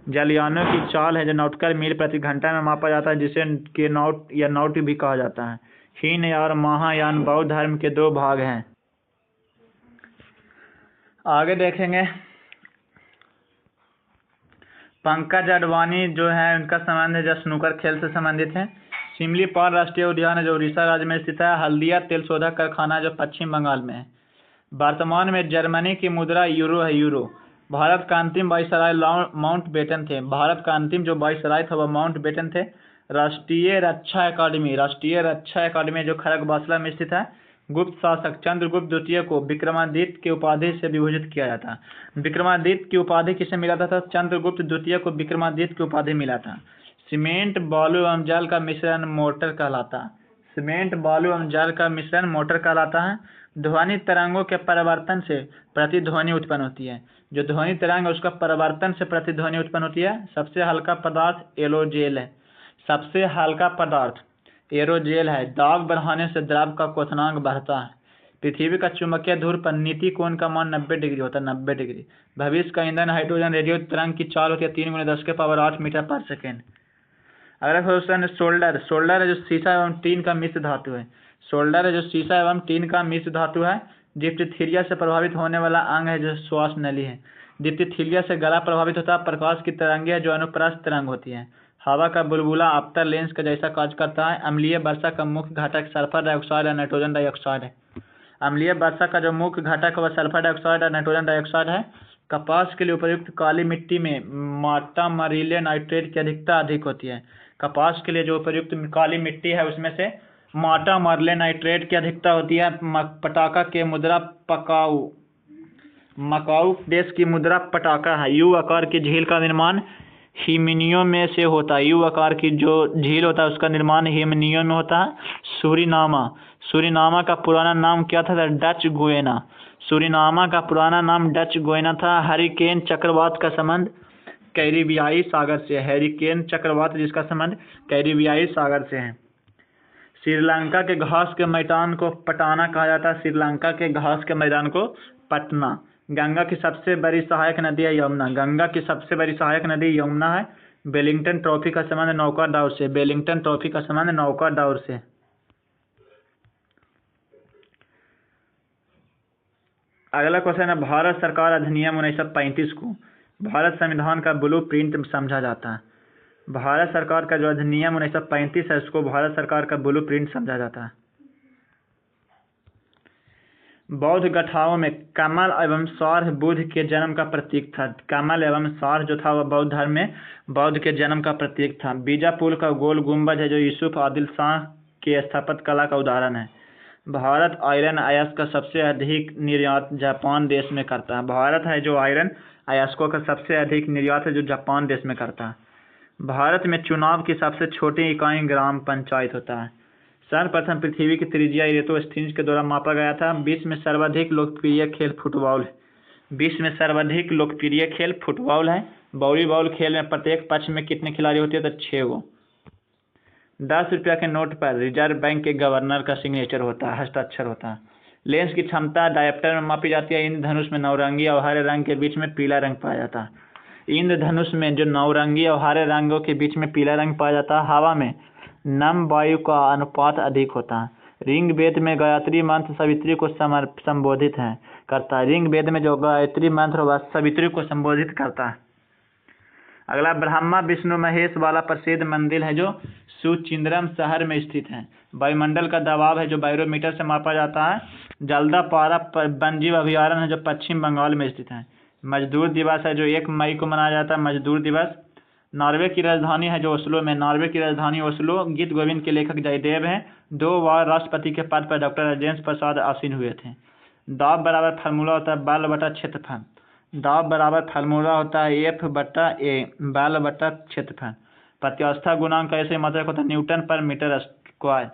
जलयानों की चाल है जो नॉटिकल मील प्रति घंटा में मापा जाता है जिसे के नॉट या नॉट भी कहा जाता है। हीन और महायान बौद्ध धर्म के 2 भाग हैं। आगे देखेंगे पंकज अडवाणी जो है उनका संबंध है जो स्नूकर खेल से संबंधित है। सिमलीपाल राष्ट्रीय उद्यान है जो उड़ीसा राज्य में स्थित है। हल्दिया तेल शोधक कारखाना जो पश्चिम बंगाल में है। वर्तमान में जर्मनी की मुद्रा यूरो है। भारत का अंतिम वाइसराय माउंटबेटन थे। भारत का अंतिम जो वाइसराय था वह माउंटबेटन थे। राष्ट्रीय रक्षा अकादमी जो खड़गवासला में स्थित है। गुप्त शासक चंद्रगुप्त द्वितीय को विक्रमादित्य की उपाधि से विभूषित किया जाता। विक्रमादित्य की उपाधि किसे मिला था? चंद्रगुप्त द्वितीय को विक्रमादित्य की उपाधि मिला था। सीमेंट बालू एवं जल का मिश्रण मोटर कहलाता। सीमेंट बालू एवं जल का मिश्रण मोटर कहलाता है। ध्वनि तरंगों के परिवर्तन से प्रतिध्वनि उत्पन्न होती है। जो ध्वनि तरंग है उसका परिवर्तन से प्रतिध्वनि उत्पन्न होती है। सबसे हल्का पदार्थ एरोजेल है। सबसे हल्का पदार्थ एरोजेल है। दाब बढ़ाने से द्रव का क्वथनांक बढ़ता है। पृथ्वी का चुंबकीय ध्रुव पर नीति कोण का मान 90 डिग्री होता है। 90 डिग्री। भविष्य का ईंधन हाइड्रोजन। रेडियो तरंग की चाल होती है 3×10⁸ मीटर पर सेकेंड। अगला क्वेश्चन है सोल्डर। सोल्डर है जो सीसा एवं टीन का मिश्र धातु है। सोल्डर है जो सीसा एवं टीन का मिश्र धातु है। डिप्थीरिया से प्रभावित होने वाला अंग है जो श्वास नली है। डिप्थीरिया से गला प्रभावित होता है। प्रकाश की तरंगें जो अनुप्रस्थ तरंग होती है। हवा का बुलबुला अवतल लेंस का जैसा कार्य करता है। अम्लीय वर्षा का मुख्य घटक सल्फर डाइऑक्साइड और नाइट्रोजन डाइऑक्साइड है। अम्लीय वर्षा का जो मुख्य घटक है वह सल्फर डाइऑक्साइड और नाइट्रोजन डाइऑक्साइड है। कपास के लिए उपयुक्त काली मिट्टी में माटा मरीले नाइट्रेट की अधिकता अधिक होती है। कपास के लिए जो उपयुक्त काली मिट्टी है उसमें से माटा मरले नाइट्रेट की अधिकता होती है। पटाखा के मुद्रा पकाऊ मकाऊ देश की मुद्रा पटाखा है। यू आकार की झील का निर्माण हिमनियों में से होता है। यू आकार की जो झील होता है उसका निर्माण हिमनियों में होता है। सूरीनामा। सूरीनामा का पुराना नाम क्या था? डच गुयेना। सूरीनामा का पुराना नाम डच गुयेना था। हरिकेन चक्रवात का संबंध कैरिबियाई सागर से है। हरिकेन चक्रवात जिसका संबंध कैरिबियाई सागर से है। श्रीलंका के घास के मैदान को पटाना कहा जाता है। श्रीलंका के घास के मैदान को पटना। गंगा की सबसे बड़ी सहायक नदी है यमुना। गंगा की सबसे बड़ी सहायक नदी यमुना है। वेलिंगटन ट्रॉफी का संबंध नौका दौड़ से। वेलिंगटन ट्रॉफी का संबंध नौका दौड़ से। अगला क्वेश्चन है भारत सरकार अधिनियम 1935 को भारत संविधान का ब्लूप्रिंट समझा जाता है। भारत सरकार का जो अधिनियम 1935 है उसको भारत सरकार का ब्लूप्रिंट समझा जाता है। बौद्ध गाथाओं में कमल एवं सारह बुद्ध के जन्म का प्रतीक था। कमल एवं सारह जो था वह बौद्ध धर्म में बौद्ध के जन्म का प्रतीक था। बीजापुर का गोल गुंबद है जो यूसुफ आदिल शाह के स्थापत्य कला का उदाहरण है। भारत आयरन अयस्क का सबसे अधिक निर्यात जापान देश में करता है। भारत है जो आयरन अयस्कों का सबसे अधिक निर्यात है जो जापान देश में करता है। भारत में चुनाव की सबसे छोटी इकाई ग्राम पंचायत होता है। सर्वप्रथम पृथ्वी की त्रिज्या इरेटोस्थीनिस के द्वारा मापा गया था। विश्व में सर्वाधिक लोकप्रिय खेल फुटबॉल है। विश्व में सर्वाधिक लोकप्रिय खेल फुटबॉल है। वॉलीबॉल खेल में प्रत्येक पक्ष में कितने खिलाड़ी होते हैं? तो 6 गो। 10 रुपया के नोट पर रिजर्व बैंक के गवर्नर का सिग्नेचर होता है, हस्ताक्षर होता है। लेंस की क्षमता डायप्टर में मापी जाती है। इंद्रधनुष में नौरंगी और हरे रंग के बीच में पीला रंग पाया जाता है। इंद्रधनुष में जो नौरंगी और हरे रंगों के बीच में पीला रंग पाया जाता है। हवा में नम वायु का अनुपात अधिक होता है। ऋग वेद में गायत्री मंत्र सावित्री को संबोधित है करता है। ऋग वेद में जो गायत्री मंत्र वह सावित्री को संबोधित करता है। अगला ब्रह्मा विष्णु महेश वाला प्रसिद्ध मंदिर है जो सुचिंद्रम शहर में स्थित है। वायुमंडल का दबाव है जो बैरोमीटर से मापा जाता है। जल्दापारा वन्यजीव अभयारण्य है जो पश्चिम बंगाल में स्थित है। मजदूर दिवस है जो 1 मई को मनाया जाता है। मजदूर दिवस। नॉर्वे की राजधानी है जो ओस्लो में। नॉर्वे की राजधानी ओस्लो। गीत गोविंद के लेखक जयदेव हैं। 2 बार राष्ट्रपति के पद पर डॉक्टर राजेंद्र प्रसाद आसीन हुए थे। दाब बराबर फार्मूला होता है बल बटा क्षेत्रफल। दाब बराबर फार्मूला होता है F/A बल बटा क्षेत्रफल। प्रत्यास्था गुणांक का ऐसे मात्रक होता है न्यूटन पर मीटर स्क्वायर।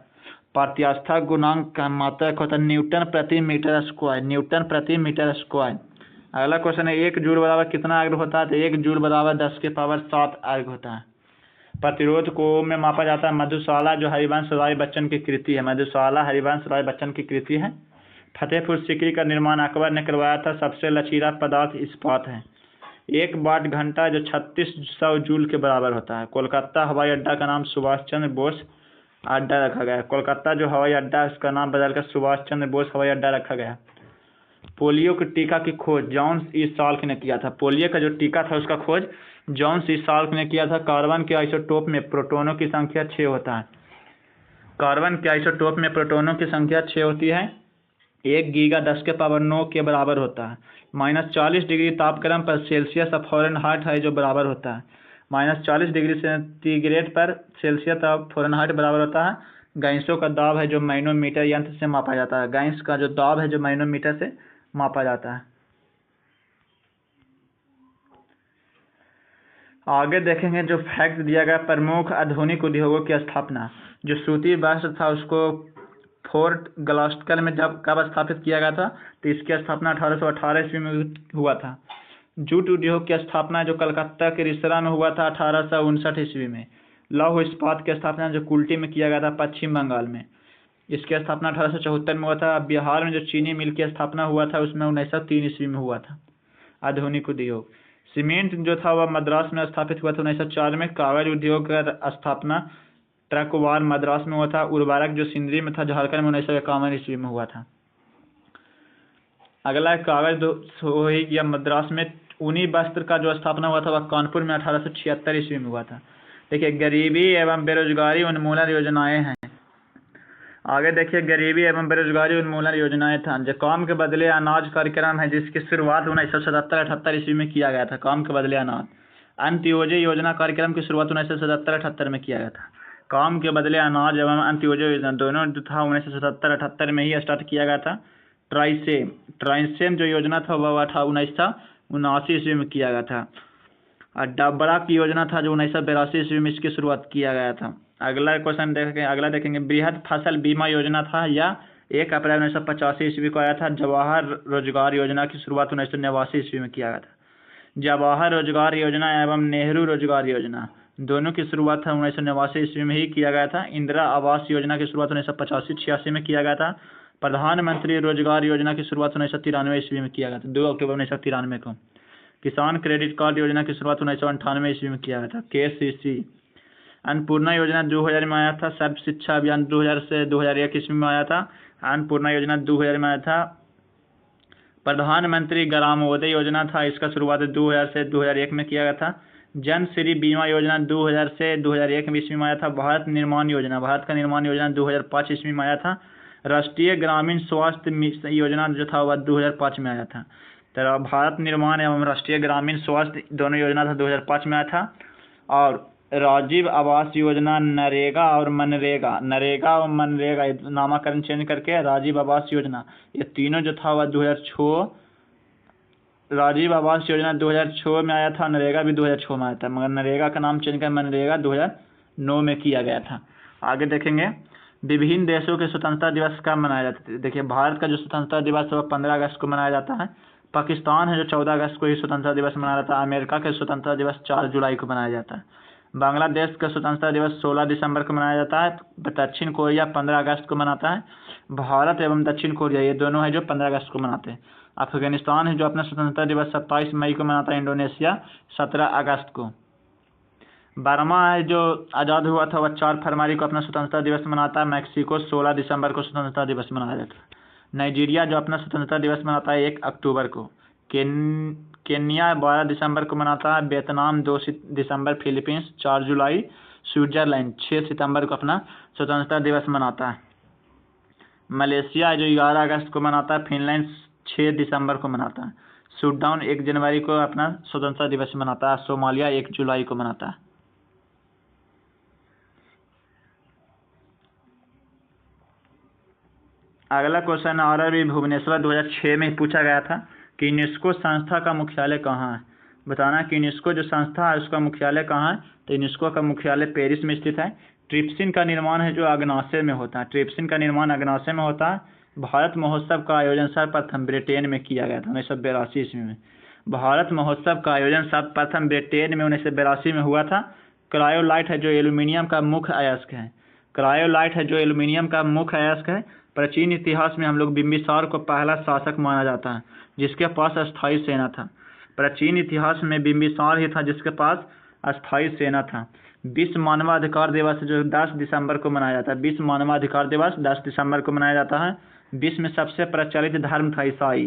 प्रत्यास्था गुणांक का मात्रक होता है न्यूटन प्रति मीटर स्क्वायर। न्यूटन प्रति मीटर स्क्वायर। अगला क्वेश्चन है 1 जूल बराबर कितना अर्घ होता है? तो 1 जूल बराबर 10⁻7 अर्घ होता है। प्रतिरोध को में मापा जाता है। मधुशाला जो हरिवंश राय बच्चन की कृति है। मधुशाला हरिवंश राय बच्चन की कृति है। फतेहपुर सीकरी का निर्माण अकबर ने करवाया था। सबसे लचीला पदार्थ इस्पात है। 1 वाट घंटा जो 3600 जूल के बराबर होता है। कोलकाता हवाई अड्डा का नाम सुभाष चंद्र बोस अड्डा रखा गया है। कोलकाता जो हवाई अड्डा है उसका नाम बदलकर सुभाष चंद्र बोस हवाई अड्डा रखा गया। पोलियो के टीका की खोज जॉन सी साल्क ने किया था। पोलियो का जो टीका था उसका खोज जॉन सी साल्क ने किया था। कार्बन के आइसोटोप में प्रोटॉनों की संख्या 6 होता है। कार्बन के आइसोटोप में प्रोटॉनों की संख्या 6 होती है। 1 गीगा 10⁹ के बराबर होता है। -40 डिग्री तापक्रम पर सेल्सियस और फ़ारेनहाइट है जो बराबर होता है। -40 डिग्री सेंटीग्रेड पर सेल्सियस और फ़ारेनहाइट बराबर होता है गैसों का दाब है जो मैनोमीटर यंत्र से मापा जाता है। गैस का जो दाब है जो मैनोमीटर से मापा जाता है। आगे देखेंगे जो फैक्ट दिया गया, प्रमुख आधुनिक उद्योगों की स्थापना। जो सूती वस्त्र था उसको फोर्ट ग्लास्टकर में कब स्थापित किया गया था, तो इसकी स्थापना 1818 ईस्वी में हुआ था। जूट उद्योग की स्थापना जो कलकत्ता के रिसरा में हुआ था 1859 ईस्वी में। लौह इस्पात की स्थापना जो कुल्टी में किया गया था पश्चिम बंगाल में, इसकी स्थापना 1874 में हुआ था। बिहार में जो चीनी मिल की स्थापना हुआ था उसमें 1903 ईस्वी में हुआ था। आधुनिक उद्योग, सीमेंट जो था वह मद्रास में स्थापित हुआ था 1904 में। कागज उद्योग का स्थापना ट्रकवार मद्रास में हुआ था। उर्वरक जो सिंदरी में था झारखंड में 1951 ईस्वी में हुआ था। अगला कागज हो ही गया मद्रास में। ऊनी वस्त्र का जो स्थापना हुआ था वह कानपुर में 1876 ईस्वी में हुआ था। देखिए गरीबी एवं बेरोजगारी उन्मूलन योजनाएं हैं। आगे देखिए गरीबी एवं बेरोजगारी उन्मूलन योजनाएं था। जो काम के बदले अनाज कार्यक्रम है जिसकी शुरुआत 1977-78 ईस्वी में किया गया था। काम के बदले अनाज। अंत्योदय योजना कार्यक्रम की शुरुआत 1977-78 में किया गया था। काम के बदले अनाज एवं अंत्योदय योजना दोनों जो था 1977-78 में ही स्टार्ट किया गया था। ट्राइसेम जो योजना था वह 1979 ईस्वी में किया गया था। और डबरा की योजना था जो 1982 ईस्वी में इसकी शुरुआत किया गया था। अगला क्वेश्चन देखेंगे, अगला देखेंगे बृहद फसल बीमा योजना था या 1 अप्रैल 1985 ईस्वी को आया था। जवाहर रोजगार योजना की शुरुआत 1989 ईस्वी में किया गया था। जवाहर रोजगार योजना एवं नेहरू रोजगार योजना दोनों की शुरुआत 1989 ईस्वी में ही किया गया था। इंदिरा आवास योजना की शुरुआत 1985-86 में किया गया था। प्रधानमंत्री रोजगार योजना की शुरुआत 1993 ईस्वी में किया गया था, 2 अक्टूबर 1993 को। किसान क्रेडिट कार्ड योजना की शुरुआत 1998 ईस्वी में किया गया था। KCC। अन्नपूर्णा योजना 2000 में आया था। सर्व शिक्षा अभियान 2000 से 2001 ईस्वी में आया था। अन्नपूर्णा योजना 2000 में आया था। प्रधानमंत्री ग्रामोदय योजना था, इसका शुरुआत 2000 से 2001 में किया गया था। जन श्री बीमा योजना 2000 से 2001 ईस्वी में आया था। भारत का निर्माण योजना 2005 ईस्वी में आया था। राष्ट्रीय ग्रामीण स्वास्थ्य योजना जो था वह 2005 में आया था। तो भारत निर्माण एवं राष्ट्रीय ग्रामीण स्वास्थ्य दोनों योजना था 2005 में आया था। और राजीव आवास योजना, नरेगा और मनरेगा नामकरण चेंज करके राजीव आवास योजना, ये तीनों जो था वह 2006। राजीव आवास योजना 2006 में आया था। नरेगा भी 2006 में आया था, मगर नरेगा का नाम चेंज कर मनरेगा 2009 में किया गया था। आगे देखेंगे विभिन्न देशों के स्वतंत्रता दिवस कब मनाया जाता है। देखिए भारत का जो स्वतंत्रता दिवस है वह 15 अगस्त को मनाया जाता है। पाकिस्तान है जो 14 अगस्त को ही स्वतंत्रता दिवस मनाया जाता है। अमेरिका का स्वतंत्रता दिवस 4 जुलाई को मनाया जाता है। बांग्लादेश का स्वतंत्रता दिवस 16 दिसंबर को मनाया जाता है। दक्षिण कोरिया 15 अगस्त को मनाता है। भारत एवं दक्षिण कोरिया ये दोनों है जो 15 अगस्त को मनाते हैं। अफगानिस्तान है जो अपना स्वतंत्रता दिवस 27 मई को मनाता है। इंडोनेशिया 17 अगस्त को। बर्मा है जो आज़ाद हुआ था वह 4 फरवरी को अपना स्वतंत्रता दिवस मनाता है। मैक्सिको 16 दिसंबर को स्वतंत्रता दिवस मनाया जाता है। नाइजीरिया जो अपना स्वतंत्रता दिवस मनाता है 1 अक्टूबर को। केन्या 12 दिसंबर को मनाता है। वियतनाम 2 दिसंबर। फिलीपींस 4 जुलाई। स्विट्जरलैंड 6 सितंबर को अपना स्वतंत्रता दिवस मनाता है। मलेशिया जो 11 अगस्त को मनाता है। फिनलैंड 6 दिसंबर को मनाता है। सूडान 1 जनवरी को अपना स्वतंत्रता दिवस मनाता है। सोमालिया 1 जुलाई को मनाता है। अगला क्वेश्चन RRB भुवनेश्वर 2006 में पूछा गया था कि यूनेस्को संस्था का मुख्यालय कहाँ है। बताना कि यूनेस्को जो संस्था है उसका मुख्यालय कहाँ है। तो यूनेस्को का मुख्यालय पेरिस में स्थित है। ट्रिप्सिन का निर्माण है जो अग्नाशय में होता है। ट्रिप्सिन का निर्माण अग्नाशय में होता है। भारत महोत्सव का आयोजन सर्वप्रथम ब्रिटेन में किया गया था 1982 ईस्वी में। भारत महोत्सव का आयोजन सर्वप्रथम ब्रिटेन में 1982 में हुआ था। क्रायोलाइट है जो एल्यूमिनियम का मुख्य अयस्क है। क्रायोलाइट है जो एल्यूमिनियम का मुख्य अयस्क है। प्राचीन इतिहास में हम लोग बिंबिसार को पहला शासक माना जाता है जिसके पास अस्थायी सेना था। प्राचीन इतिहास में बिंबिसार ही था जिसके पास अस्थायी सेना था। विश्व मानवाधिकार दिवस जो 10 दिसंबर को मनाया जाता है। विश्व मानवाधिकार दिवस 10 दिसंबर को मनाया जाता है। विश्व में सबसे प्रचलित धर्म था ईसाई।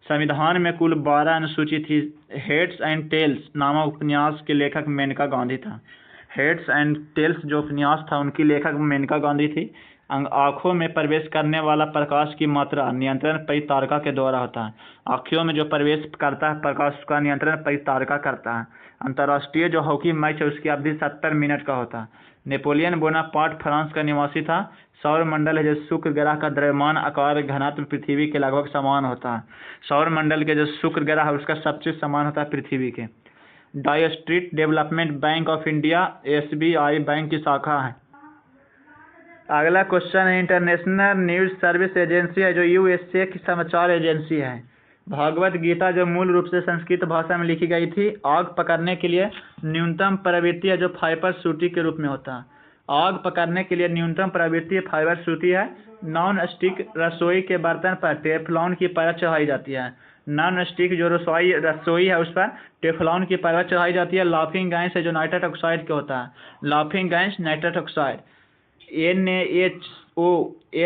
संविधान में कुल 12 अनुसूची थी। हेड्स एंड टेल्स नामक उपन्यास के लेखक मेनका गांधी था। हेड्स एंड टेल्स जो उपन्यास था उनकी लेखक मेनका गांधी थी। आँखों में प्रवेश करने वाला प्रकाश की मात्रा नियंत्रण परितारका के द्वारा होता है। आँखों में जो प्रवेश करता है प्रकाश का नियंत्रण परितारका करता है। अंतर्राष्ट्रीय जो हॉकी मैच है उसकी अवधि 70 मिनट का होता है। नेपोलियन बोनापार्ट फ्रांस का निवासी था। सौर मंडल है जो शुक्र ग्रह का द्रव्यमान आकार घनत्व पृथ्वी के लगभग समान होता है। सौर मंडल के जो शुक्र ग्रह है उसका सबसे समान होता है पृथ्वी के। डाई स्ट्रीट development bank of India SBI bank की शाखा है। अगला क्वेश्चन है, इंटरनेशनल न्यूज सर्विस एजेंसी है जो USA की समाचार एजेंसी है। भागवत गीता जो मूल रूप से संस्कृत भाषा में लिखी गई थी, आग पकड़ने के लिए न्यूनतम प्रवृत्ति है जो फाइबर सूती के रूप में होता है। आग पकड़ने के लिए न्यूनतम प्रवृत्ति फाइबर सूती है। नॉन स्टिक रसोई के बर्तन पर टेफ्लॉन की परत चढ़ाई जाती है। नॉन स्टिक जो रसोई है उस पर टेफ्लॉन की परत चढ़ाई जाती है। लाफिंग गैस है जो नाइट्रस ऑक्साइड के होता है। Laughing gas nitrous oxide.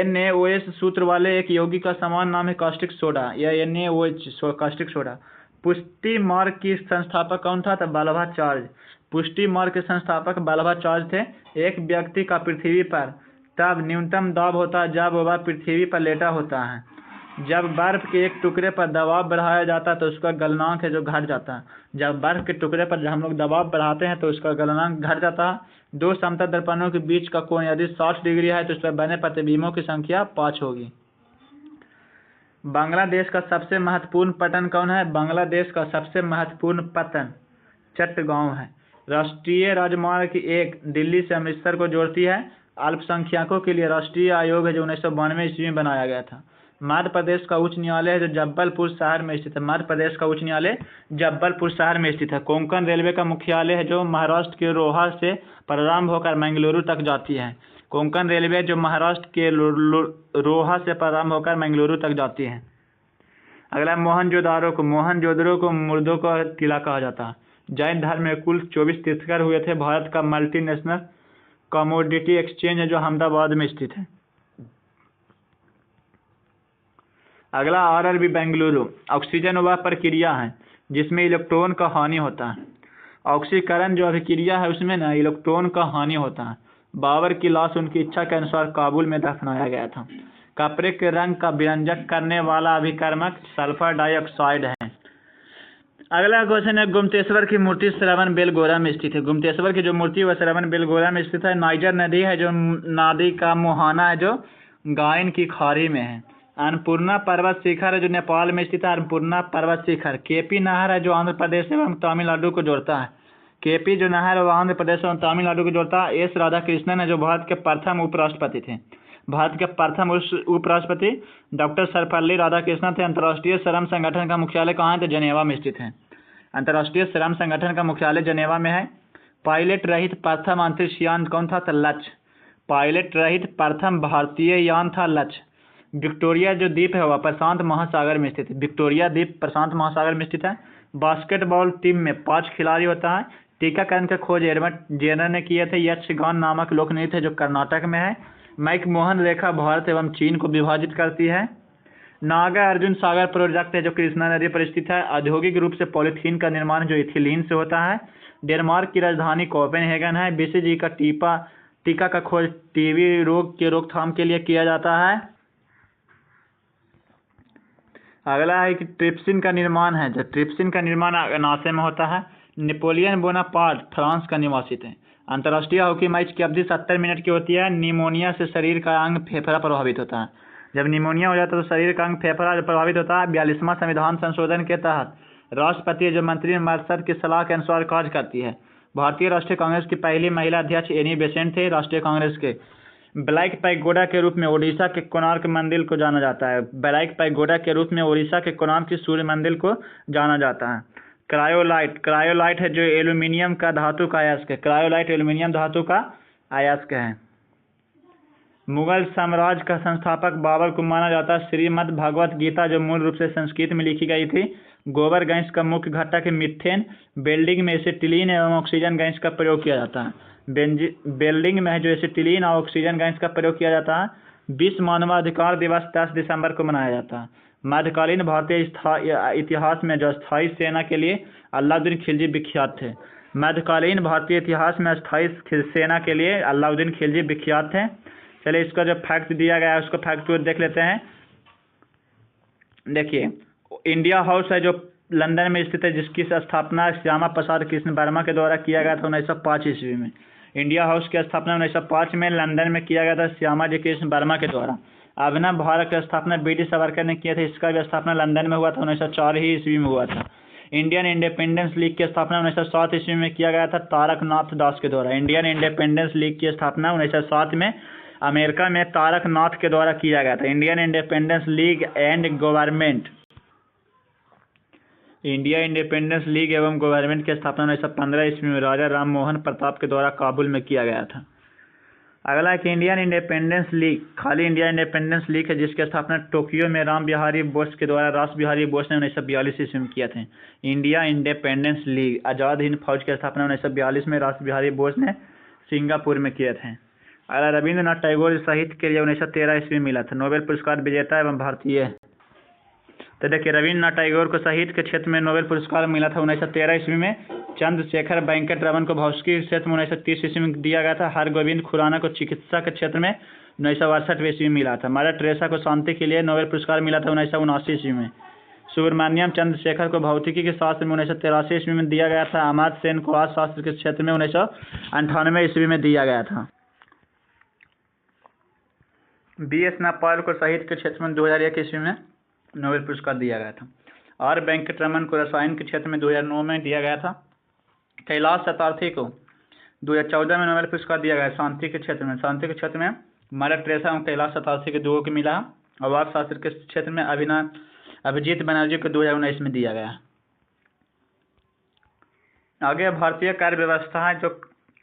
NaOH सूत्र वाले एक यौगिक का समान नाम है कास्टिक सोडा या NaOH कास्टिक सोडा। पुष्टि मार्ग की संस्थापक कौन था? तो वल्लभाचार्य। पुष्टि मार्ग के संस्थापक वल्लभाचार्य थे। एक व्यक्ति का पृथ्वी पर तब न्यूनतम दाब होता है जब वह पृथ्वी पर लेटा होता है। जब बर्फ के एक टुकड़े पर दबाव बढ़ाया जाता है तो उसका गलनांक है जो घट जाता है। जब बर्फ के टुकड़े पर हम लोग दबाव बढ़ाते हैं तो उसका गलनांक घट जाता है। दो समतल दर्पणों के बीच का कोण यदि 60 डिग्री है तो उस पर बने प्रतिबिंबों की संख्या 5 होगी। बांग्लादेश का सबसे महत्वपूर्ण पत्तन कौन है? बांग्लादेश का सबसे महत्वपूर्ण पत्तन चट्टगांव है। राष्ट्रीय राजमार्ग 1 दिल्ली से अमृतसर को जोड़ती है। अल्पसंख्यकों के लिए राष्ट्रीय आयोग है जो 1992 ईस्वी में बनाया गया था। मध्य प्रदेश का उच्च न्यायालय है जो जबलपुर शहर में स्थित है। मध्य प्रदेश का उच्च न्यायालय जबलपुर शहर में स्थित है। कोंकण रेलवे का मुख्यालय है जो महाराष्ट्र के रोहा से प्रारंभ होकर मंगलुरु तक जाती है। कोंकण रेलवे जो महाराष्ट्र के रोहा से प्रारंभ होकर मंगलुरु तक जाती है। अगला मोहनजोदड़ो को मुर्दों का किला कहा जाता है। जैन धर्म में कुल 24 तीर्थंकर हुए थे। भारत का मल्टीनेशनल कमोडिटी एक्सचेंज है जो अहमदाबाद में स्थित है। अगला RRB बेंगलुरु। ऑक्सीजन वह प्रक्रिया है जिसमें इलेक्ट्रॉन का हानि होता है। ऑक्सीकरण जो अभिक्रिया है उसमें ना इलेक्ट्रॉन का हानि होता है। बाबर की लाश उनकी इच्छा के अनुसार काबुल में दफनाया गया था। कपड़े के रंग का विरंजक करने वाला अभिकर्मक सल्फर डाइऑक्साइड है। अगला क्वेश्चन है, गुमतेश्वर की मूर्ति श्रवणबेलगोला में स्थित है। गुमतेश्वर की जो मूर्ति वह श्रवणबेलगोला में स्थित है। नाइजर नदी है जो नदी का मुहाना है जो गायन की खाड़ी में है। अन्नपूर्णा पर्वत शिखर है जो नेपाल में स्थित है। अन्नपूर्णा पर्वत शिखर। केपी नहर है जो आंध्र प्रदेश एवं तमिलनाडु को जोड़ता है। केपी जो नहर है वो आंध्र प्रदेश एवं तमिलनाडु को जोड़ता है। एस राधाकृष्णन है जो भारत के प्रथम उपराष्ट्रपति थे। भारत के प्रथम उपराष्ट्रपति डॉक्टर सर्वपल्ली राधाकृष्णन थे। अंतर्राष्ट्रीय श्रम संगठन का मुख्यालय कहाँ है? तो जेनेवा में स्थित है। अंतर्राष्ट्रीय श्रम संगठन का मुख्यालय जेनेवा में है। पायलट रहित प्रथम अंतरिक्ष यान कौन था? तो लक्ष्य। पायलट रहित प्रथम भारतीय यान था लक्ष्य। विक्टोरिया जो द्वीप है वह प्रशांत महासागर में स्थित है। विक्टोरिया द्वीप प्रशांत महासागर में स्थित है। बास्केटबॉल टीम में 5 खिलाड़ी होता है। टीकाकरण का खोज एडवर्ड जेनर ने किए थे। यक्षगान नामक लोक नृत्य है जो कर्नाटक में है। मैकमोहन रेखा भारत एवं चीन को विभाजित करती है। नागा अर्जुन सागर प्रोजेक्ट है जो कृष्णा नदी पर स्थित है। औद्योगिक रूप से पॉलीथीन का निर्माण जो इथिलीन से होता है। डेनमार्क की राजधानी कोपेनहेगन है। BCG का टीका का खोज टीबी रोग के रोकथाम के लिए किया जाता है। अगला है कि ट्रिप्सिन का निर्माण है जो ट्रिप्सिन का निर्माण नासे में होता है। नेपोलियन बोनापार्ट फ्रांस का निवासी थे। अंतर्राष्ट्रीय हॉकी मैच की अवधि 70 मिनट की होती है। निमोनिया से शरीर का अंग फेफड़ा प्रभावित होता है। जब निमोनिया हो जाता है तो शरीर का अंग फेफड़ा प्रभावित होता है। 42वां संविधान संशोधन के तहत राष्ट्रपति जो मंत्रिमंडल की सलाह के अनुसार कार्य करती है। भारतीय राष्ट्रीय कांग्रेस की पहली महिला अध्यक्ष एनी बेसेंट थे। राष्ट्रीय कांग्रेस के ब्लैक पैगोडा के रूप में ओडिशा के कोणार्क मंदिर को जाना जाता है। ब्लैक पैगोडा के रूप में ओडिशा के कोणार्क की सूर्य मंदिर को जाना जाता है। क्रायोलाइट है जो एल्यूमिनियम का धातु का अयस्क है। क्रायोलाइट एल्यूमिनियम धातु का अयस्क है। मुगल साम्राज्य का संस्थापक बाबर को माना जाता है। श्रीमद् भगवत गीता जो मूल रूप से संस्कृत में लिखी गई थी। गोबर गैस का मुख्य घटक है मीथेन। बिल्डिंग में एसिटिलीन एवं ऑक्सीजन गैस का प्रयोग किया जाता है। बिल्डिंग में जो एसिटिलीन और ऑक्सीजन गैस का प्रयोग किया जाता है। विश्व मानवाधिकार दिवस 10 दिसंबर को मनाया जाता है। मध्यकालीन भारतीय इतिहास में जो स्थायी सेना के लिए अलाउद्दीन खिलजी विख्यात थे। मध्यकालीन भारतीय इतिहास में स्थायी सेना के लिए अलाउद्दीन खिलजी विख्यात थे। चलिए इसका जो फैक्ट दिया गया है उसको फैक्ट देख लेते हैं। देखिए, इंडिया हाउस है जो लंदन में स्थित है जिसकी स्थापना श्यामा प्रसाद कृष्ण वर्मा के द्वारा किया गया था 1905 ईस्वी में। इंडिया हाउस की स्थापना 1905 में लंदन में किया गया था श्यामाजी कृष्ण वर्मा के द्वारा। अभिनव भारत की स्थापना बी.डी. सावरकर ने किया था, इसका भी स्थापना लंदन में हुआ था, 1904 ही ईस्वी में हुआ था। इंडियन इंडिपेंडेंस लीग की स्थापना 1907 ईस्वी में किया गया था तारकनाथ दास के द्वारा। इंडियन इंडिपेंडेंस लीग की स्थापना 1907 में अमेरिका में तारकनाथ के द्वारा किया गया था। Indian independence league and government, India independence league एवं गवर्नमेंट की स्थापना 1915 ईस्वी में राजा राम मोहन प्रताप के द्वारा काबुल में किया गया था। अगला कि इंडियन इंडिपेंडेंस लीग खाली इंडिया इंडिपेंडेंस लीग है, जिसकी स्थापना टोक्यो में राम बिहारी बोस के द्वारा रास बिहारी बोस ने 1942 ईस्वी में किया था। India independence league Azad Hind फौज की स्थापना 1942 में रास बिहारी बोस ने सिंगापुर में किए थे। अगला रविंद्रनाथ टैगोर साहित्य के लिए 1913 ईस्वी में मिला था। नोबेल पुरस्कार विजेता एवं भारतीय। तो देखिए रविंद्रनाथ टैगोर को साहित्य के क्षेत्र में नोबेल पुरस्कार मिला था 1913 ईस्वी में। चंद्रशेखर वेंकट रमन को भौतिकी के क्षेत्र में 1930 ईस्वी में दिया गया था। हरगोविंद खुराना को चिकित्सा के क्षेत्र में 1962 ईस्वी में मिला था। मदर टेरेसा को शांति के लिए नोबेल पुरस्कार मिला था 1979 ईस्वी में। सुब्रमण्यम चंद्रशेखर को भौतिकी के शास्त्र में 1983 ईस्वी में दिया गया था। अमर्त्य सेन को अर्थशास्त्र के क्षेत्र में 1998 ईस्वी में दिया गया था। बी.एस. नयपाल को साहित्य के क्षेत्र में 2001 ईस्वी में नोबेल पुरस्कार दिया गया था। आर वेंकट रमन को रसायन के क्षेत्र में 2009 में दिया गया था। कैलाश सत्यार्थी को 2014 में नोबेल पुरस्कार दिया गया शांति के क्षेत्र में। शांति के क्षेत्र में मदर टेरेसा एवं कैलाश सत्यार्थी के दो को मिला। और अर्थशास्त्र के क्षेत्र में अभिजीत बनर्जी को 2019 में दिया गया। आगे भारतीय कार्य व्यवस्था है, जो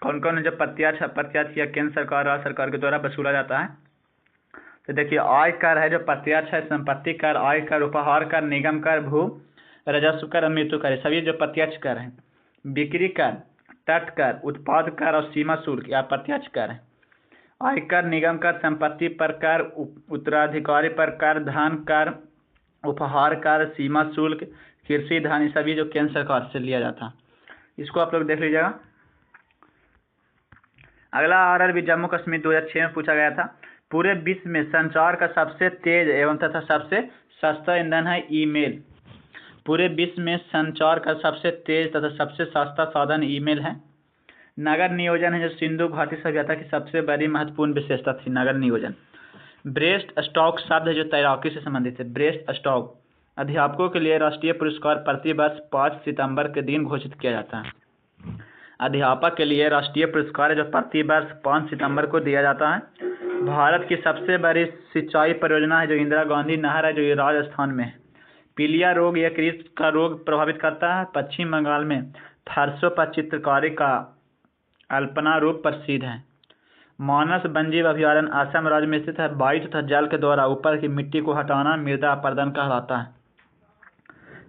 कौन कौन जो प्रत्यक्ष या केंद्र सरकार राज्य सरकार के द्वारा वसूला जाता है। तो देखिए आय कर है जो प्रत्यक्ष है, संपत्ति कर, आय कर, उपहार कर, निगम कर, भू राजस्व कर और मृत्यु कर, सभी जो प्रत्यक्ष कर है। बिक्री कर, तट कर, उत्पाद कर और सीमा शुल्क या प्रत्यक्ष कर है। आयकर, निगम कर, संपत्ति पर कर, उत्तराधिकारी पर कर, धन कर, उपहार कर, सीमा शुल्क, कृषि धन, ये सभी जो केंद्र सरकार से लिया जाता है। इसको आप लोग देख लीजिएगा। अगला आरआरबी जम्मू कश्मीर 2006 में पूछा गया था। पूरे विश्व में संचार का सबसे तेज एवं तथा सबसे सस्ता ईंधन है ईमेल। पूरे विश्व में संचार का सबसे तेज तथा सबसे सस्ता साधन ईमेल है। नगर नियोजन है जो सिंधु घाटी सभ्यता की सबसे बड़ी महत्वपूर्ण विशेषता थी, नगर नियोजन। ब्रेस्ट स्टॉक शब्द है जो तैराकी से संबंधित है। ब्रेस्ट स्टॉक अध्यापकों के लिए राष्ट्रीय पुरस्कार प्रतिवर्ष 5 सितंबर के दिन घोषित किया जाता है। अध्यापक के लिए राष्ट्रीय पुरस्कार है जो प्रतिवर्ष 5 सितंबर को दिया जाता है। भारत की सबसे बड़ी सिंचाई परियोजना है जो इंदिरा गांधी नहर है, जो ये राजस्थान में है। पीलिया रोग या कीट का रोग प्रभावित करता है। पश्चिम बंगाल में फरसों पर चित्रकारी का अल्पना रूप प्रसिद्ध है। मानस वन्यजीव अभयारण्य असम राज्य में स्थित है। वायु तथा जल के द्वारा ऊपर की मिट्टी को हटाना मृदा अपरदन कहलाता है।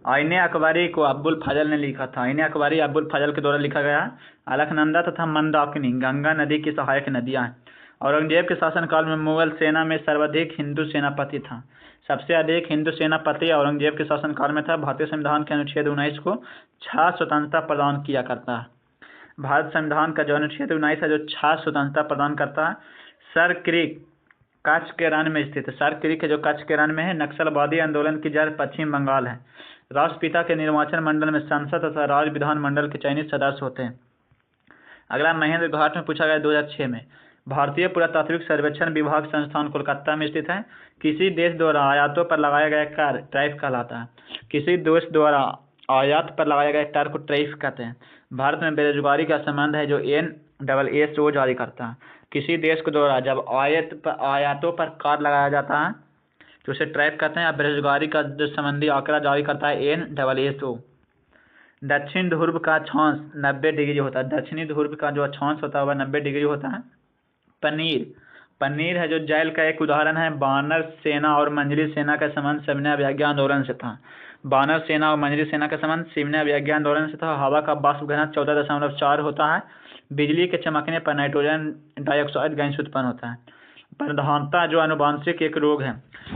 आईने अकबरी को अब्बुल फजल ने लिखा था। आईने अकबरी अब्बुल फजल के द्वारा लिखा गया है। अलकनंदा तथा मंदाकिनी गंगा नदी की सहायक नदियां हैं। औरंगजेब के शासनकाल में मुगल सेना में सर्वाधिक हिंदू सेनापति था। सबसे अधिक हिंदू सेनापति औरंगजेब के शासनकाल में था। भारतीय संविधान के अनुच्छेद 19 को 6 स्वतंत्रता प्रदान किया करता है। भारत संविधान का जो अनुच्छेद 19 है जो 6 स्वतंत्रता प्रदान करता है। सर क्रीक कच्छ के रण में स्थित है। सर क्रीक है जो कच्छ के रण में है। नक्सलवादी आंदोलन की जड़ पश्चिम बंगाल है। राष्ट्रपिता के निर्वाचन मंडल में संसद तथा राज्य विधानमंडल के चयनित सदस्य होते हैं। अगला महेंद्र घाट में पूछा गया 2006 में। भारतीय पुरातात्विक सर्वेक्षण विभाग संस्थान कोलकाता में स्थित है। किसी देश द्वारा आयातों पर लगाया गया कर टैरिफ कहलाता है। किसी देश द्वारा आयात पर लगाया गया कर को टैरिफ कहते हैं। भारत में बेरोजगारी का संबंध है जो NAASO जारी करता है। किसी देश के द्वारा जब आयातों पर कर लगाया जाता है तो उसे टैरिफ कहते हैं। बेरोजगारी का जो संबंधी आंकड़ा जारी करता है NAASO। दक्षिण ध्रुव का अक्षांश 90 डिग्री होता है। दक्षिणी ध्रुव का जो अक्षांश होता है वह 90 डिग्री होता है। पनीर है जो जैल का एक उदाहरण है। बानर सेना और मंजरी सेना का संबंध सविनय अवज्ञा आंदोलन से था। बानर सेना और मंजरी सेना का संबंध सविनय अवज्ञा आंदोलन से था। हवा का वाष्प घनत्व 14.4 होता है। बिजली के चमकने पर नाइट्रोजन डाइऑक्साइड गैस उत्पन्न होता है। बंधानता जो अनुवांशिक एक रोग है।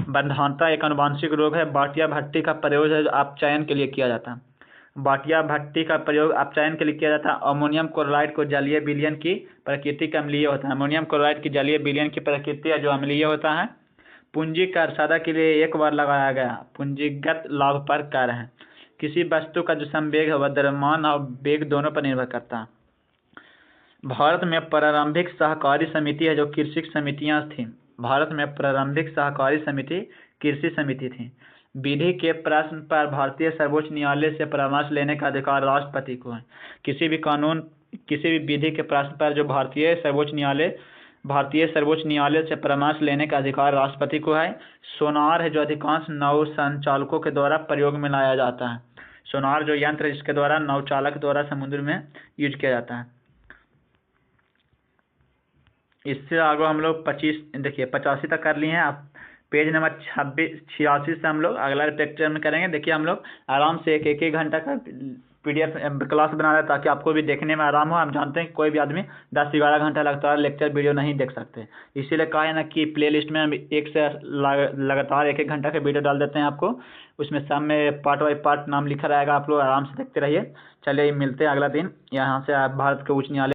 बंधानता एक अनुवांशिक रोग है। बाटिया भट्टी का प्रयोग है जो अपचयन के लिए किया जाता है। बाटिया भट्टी का प्रयोग अपचयन के लिए किया जाता है। अमोनियम क्लोराइड को जलीय विलयन की प्रकृति का अम्लीय होता है। अमोनियम क्लोराइड की जलीय विलयन की प्रकृति है जो अम्लीय होता है। पूंजी कर सदा के लिए एक बार लगाया गया पूंजीगत लाभ पर कर है। किसी वस्तु का जो संवेग है वह द्रव्यमान और वेग दोनों पर निर्भर करता है। भारत में प्रारंभिक सहकारी समिति है जो कृषि समितियां थी। भारत में प्रारंभिक सहकारी समिति कृषि समिति थी। विधि के प्रश्न पर भारतीय सर्वोच्च न्यायालय से परामर्श लेने का अधिकार राष्ट्रपति को है। किसी भी विधि के प्रश्न पर जो भारतीय सर्वोच्च न्यायालय से परामर्श लेने का अधिकार राष्ट्रपति को है। सोनार है जो अधिकांश नौ संचालकों के द्वारा प्रयोग में लाया जाता है। सोनार जो यंत्र है जिसके द्वारा नौचालक द्वारा समुद्र में यूज किया जाता है। इससे आगे हम लोग 85 तक कर लिए हैं। आप पेज नंबर 86 से हम लोग अगला लेक्चर में करेंगे। देखिए हम लोग आराम से एक घंटा का PDF क्लास बना रहे हैं ताकि आपको भी देखने में आराम हो। हम जानते हैं कि कोई भी आदमी 10-11 घंटा लगता है लेक्चर वीडियो नहीं देख सकते, इसीलिए कहा है ना कि प्लेलिस्ट में हम एक से लगातार 1-1 घंटा के वीडियो डाल देते हैं आपको। उसमें सब में पार्ट बाई पार्ट नाम लिखा रहेगा, आप लोग आराम से देखते रहिए। चलिए मिलते हैं अगला दिन। यहाँ से आप भारत के उच्च न्यायालय